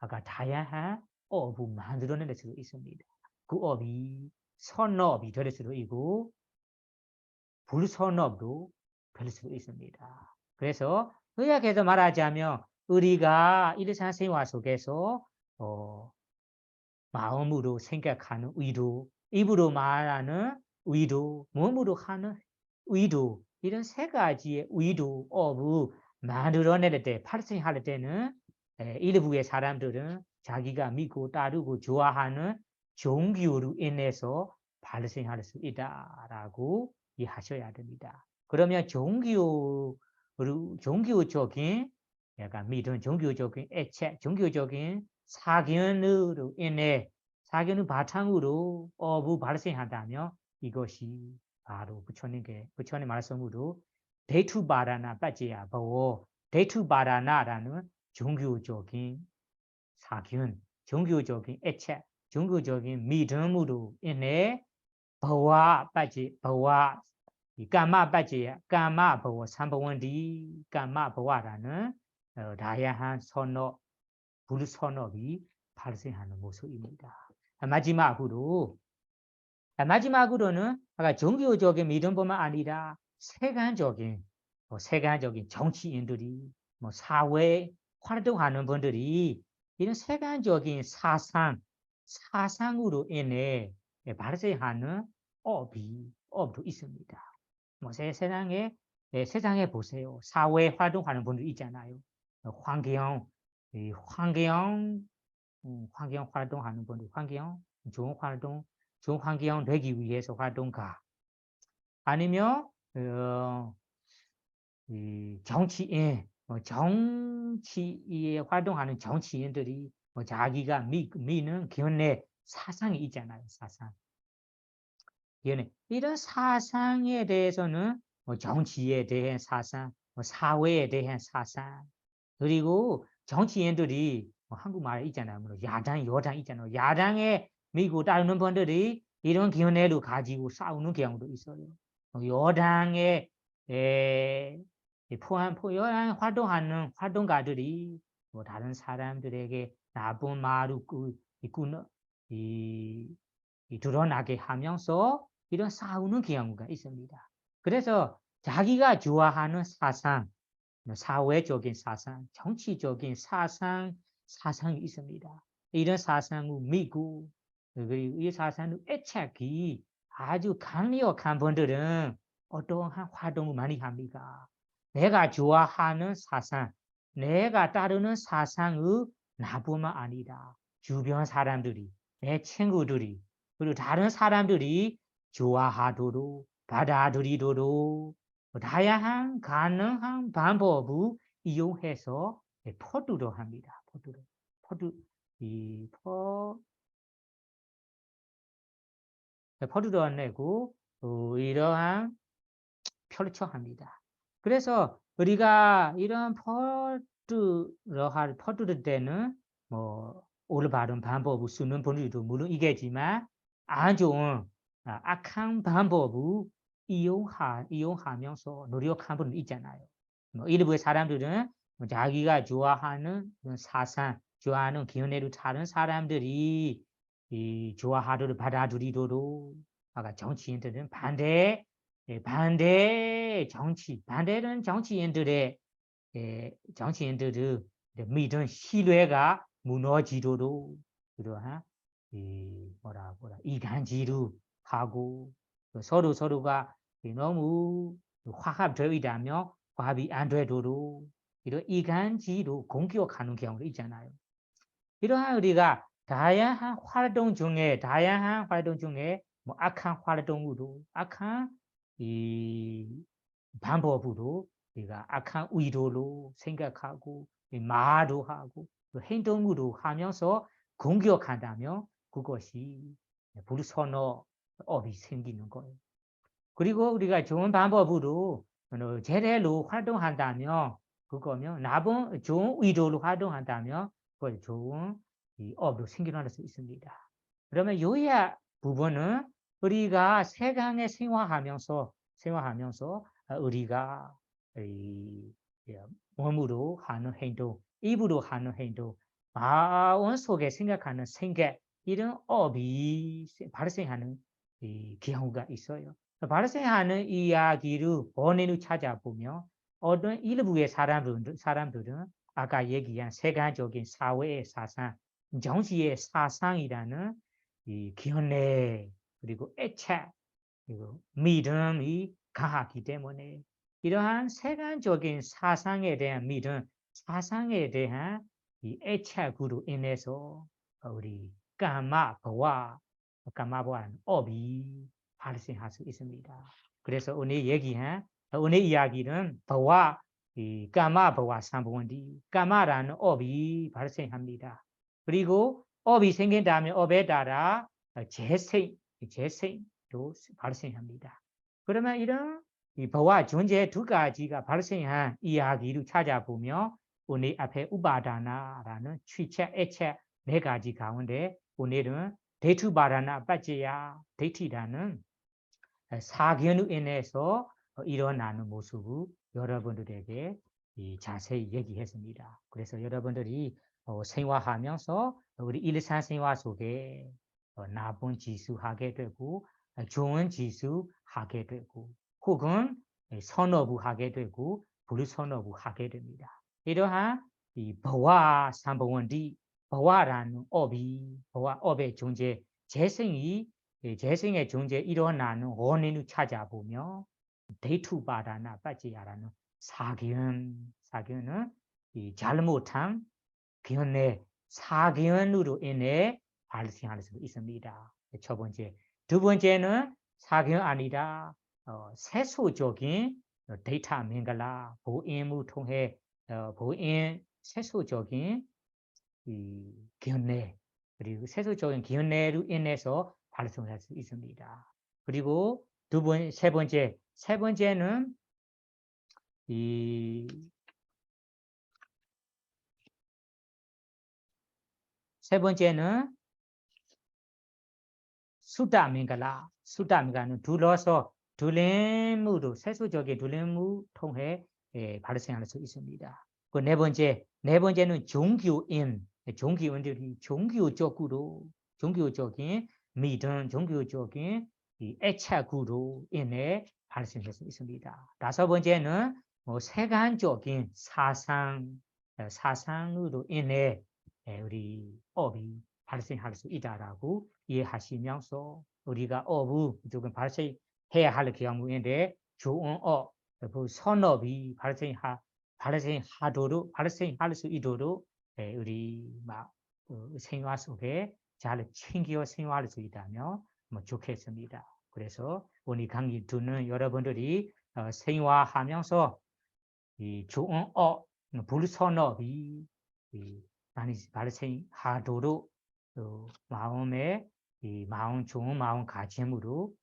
아까 다양한 업을 만들어낼 수도 있습니다. 그 업이 선업이 될 수도 있고 불선업도 될 수도 있습니다. 그래서 의학에서 말하자면 우리가 일상생활 속에서 마음으로 생각하는 의도, 입으로 말하는 의도, 몸으로 하는 의도 이런 세 가지의 의도, 업을 만들어낼 때, 발생할 때는 일부의 사람들은 자기가 믿고 따르고 좋아하는 종교로 인해서 발생할 수 있다라고 이해하셔야 됩니다. 그러면 종교적인 약간 믿음, 종교적인 애착, 종교적인 사견으로 인해 사견을 바탕으로 업을 발생한다면 이것이 바로 부처님 말씀으로 데투바라나 빠지야 보고 데투바라나라는 종교적인 사견, 종교적인 애착, 종교적인 믿음으로 인해 버와 빠지 버와 까마 빠지야 까마 버와 삼버원디 까마 버와라는 다양한 선업 불선업이 발생하는 모습입니다. 마지막으로는 아까 종교적인 믿음뿐만 아니라 세간적인 정치인들이 사회 활동하는 분들이 이런 세간적인 사상으로 인해 발생하는 업도 있습니다. 세상에 보세요. 사회 활동하는 분들 있잖아요. 환경 활동하는 분들, 좋은 환경 되기 위해서 활동가. 아니면, 정치에 활동하는 정치인들이 자기가 믿는 견해, 사상이 있잖아요, 사상. 이런 사상에 대해서는 정치에 대한 사상, 사회에 대한 사상, 그리고 정치인들이 한국말에 있잖아요. 야당, 여당 있잖아요. 야당에 믿고 따르는 분들이 이런 견해를 가지고 싸우는 경우도 있어요. 여당에 여당 활동하는 활동가들이 다른 사람들에게 나쁜 말을 드러나게 하면서 이런 싸우는 경우가 있습니다. 그래서 자기가 좋아하는 사상, 사회적인 사상, 정치적인 사상이 있습니다. 이런 사상을 믿고 그리고 이 사상의 애착이 아주 강력한 분들은 어떠한 활동을 많이 합니까? 내가 좋아하는 사상, 내가 따르는 사상의 나뿐만 아니라 주변 사람들이, 내 친구들이, 그리고 다른 사람들이 좋아하도록 받아들이도록 다양한 가능한 방법을 이용해서 퍼주려 합니다. 퍼주려 내고 이러한 펼쳐합니다. 그래서 우리가 이런 퍼주를 때는 올바른 방법을 쓰는 분들도 물론 있겠지만 안 좋은 악한 방법을 이용하면서 노력한 분들 있잖아요. 일부의 사람들은 자기가 좋아하는 사상, 좋아하는 견해를 다른 사람들이 좋아하도록 받아들이도록 아까 정치인들은 반대는 정치인들의 믿은 신뢰가 무너지도록 이러한 이간질을 하고 서로가 너무 화합되어 있다면 화합이 안 되도록 이런 이간질로 공격하는 경우도 있잖아요. 이러한 우리가 다양한 활동 중에 뭐 악한 활동으로 악한 방법으로 우리가 악한 의도로 생각하고 말도 하고 행동으로 하면서 공격한다면 그것이 불선어업이 생기는 거예요. 그리고 우리가 좋은 방법으로 제대로 활동한다면 그거면 좋은 의도로 활동한다면 그걸 좋은 업으로 생겨날 수 있습니다. 그러면 요야 부분은 우리가 세상에 생활하면서 우리가 몸으로 하는 행동, 입으로 하는 행동, 마음 속에 생각하는 생각 이런 업이 발생하는 경우가 있어요. 발생하는 이야기를 원인을 찾아보면 어떤 일부의 사람들은 아까 얘기한 세간적인 사회의 사상, 정치의 사상이라는 이 견해 그리고 애착 그리고 믿음이 강하기 때문에 이러한 세간적인 사상에 대한 믿음, 사상에 대한 이 애착으로 인해서 우리 까마보아는 업이 발생할 수 있습니다. 그래서 오늘 이야기는 보아 까마보아 삼본디 까마라는 업이 발생합니다. 그리고 업이 생긴다면 업에 따라 재생도 발생합니다. 그러면 이런 보아 존재 두 가지가 발생한 이야기를 찾아보며 오늘 앞에 우바다나라는 취책, 애책 네 가지 가운데 오늘은 데투바다나 빠지야 데티라는 사견으로 인해서 일어나는 모습을 여러분들에게 자세히 얘기했습니다. 그래서 여러분들이 생활하면서 우리 일상생활 속에 나쁜 짓을 하게 되고 좋은 짓을 하게 되고 혹은 선업을 하게 되고 불선업을 하게 됩니다. 이러한 보아 삼보원디 보아라는 업의 존재 재생의 존재 일어나는 원인을 찾아보며 데이투바다나 빠지야라는 사견은 잘못한 견해 사견으로 인해 발생할 수 있습니다. 첫 번째, 두 번째는 사견 아니라 세속적인 데이터 맹글라 보임을 통해 보임 세속적인 견해 그리고 세속적인 견해로 인해서 발생할 수 있습니다. 그리고 세 번째는 수다민가는 둘러서 둘렘으로 세속적인 둘렘을 통해 발생할 수 있습니다. 그 네 번째는 종교인들이 종교적인 믿음, 종교적인 애착으로 인해 발생할 수 있습니다. 다섯 번째는 세간적인 사상으로 인해 우리 업이 발생할 수 있다라고 이해하시면서 우리가 업을 조금 발생해야 할 경우인데 좋은 업, 선업이 발생할 수 있도록 우리 생활 속에 잘 챙겨 생활할 수 있다면 좋겠습니다. 그래서 오늘 강의 듣는 여러분들이 생활하면서 이 좋은 업, 불선업이 발생하도록 좋은 마음 가짐으로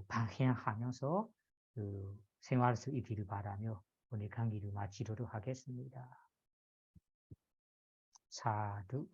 방향하면서 생활할 수 있기를 바라며 오늘 강의를 마치도록 하겠습니다. 사두.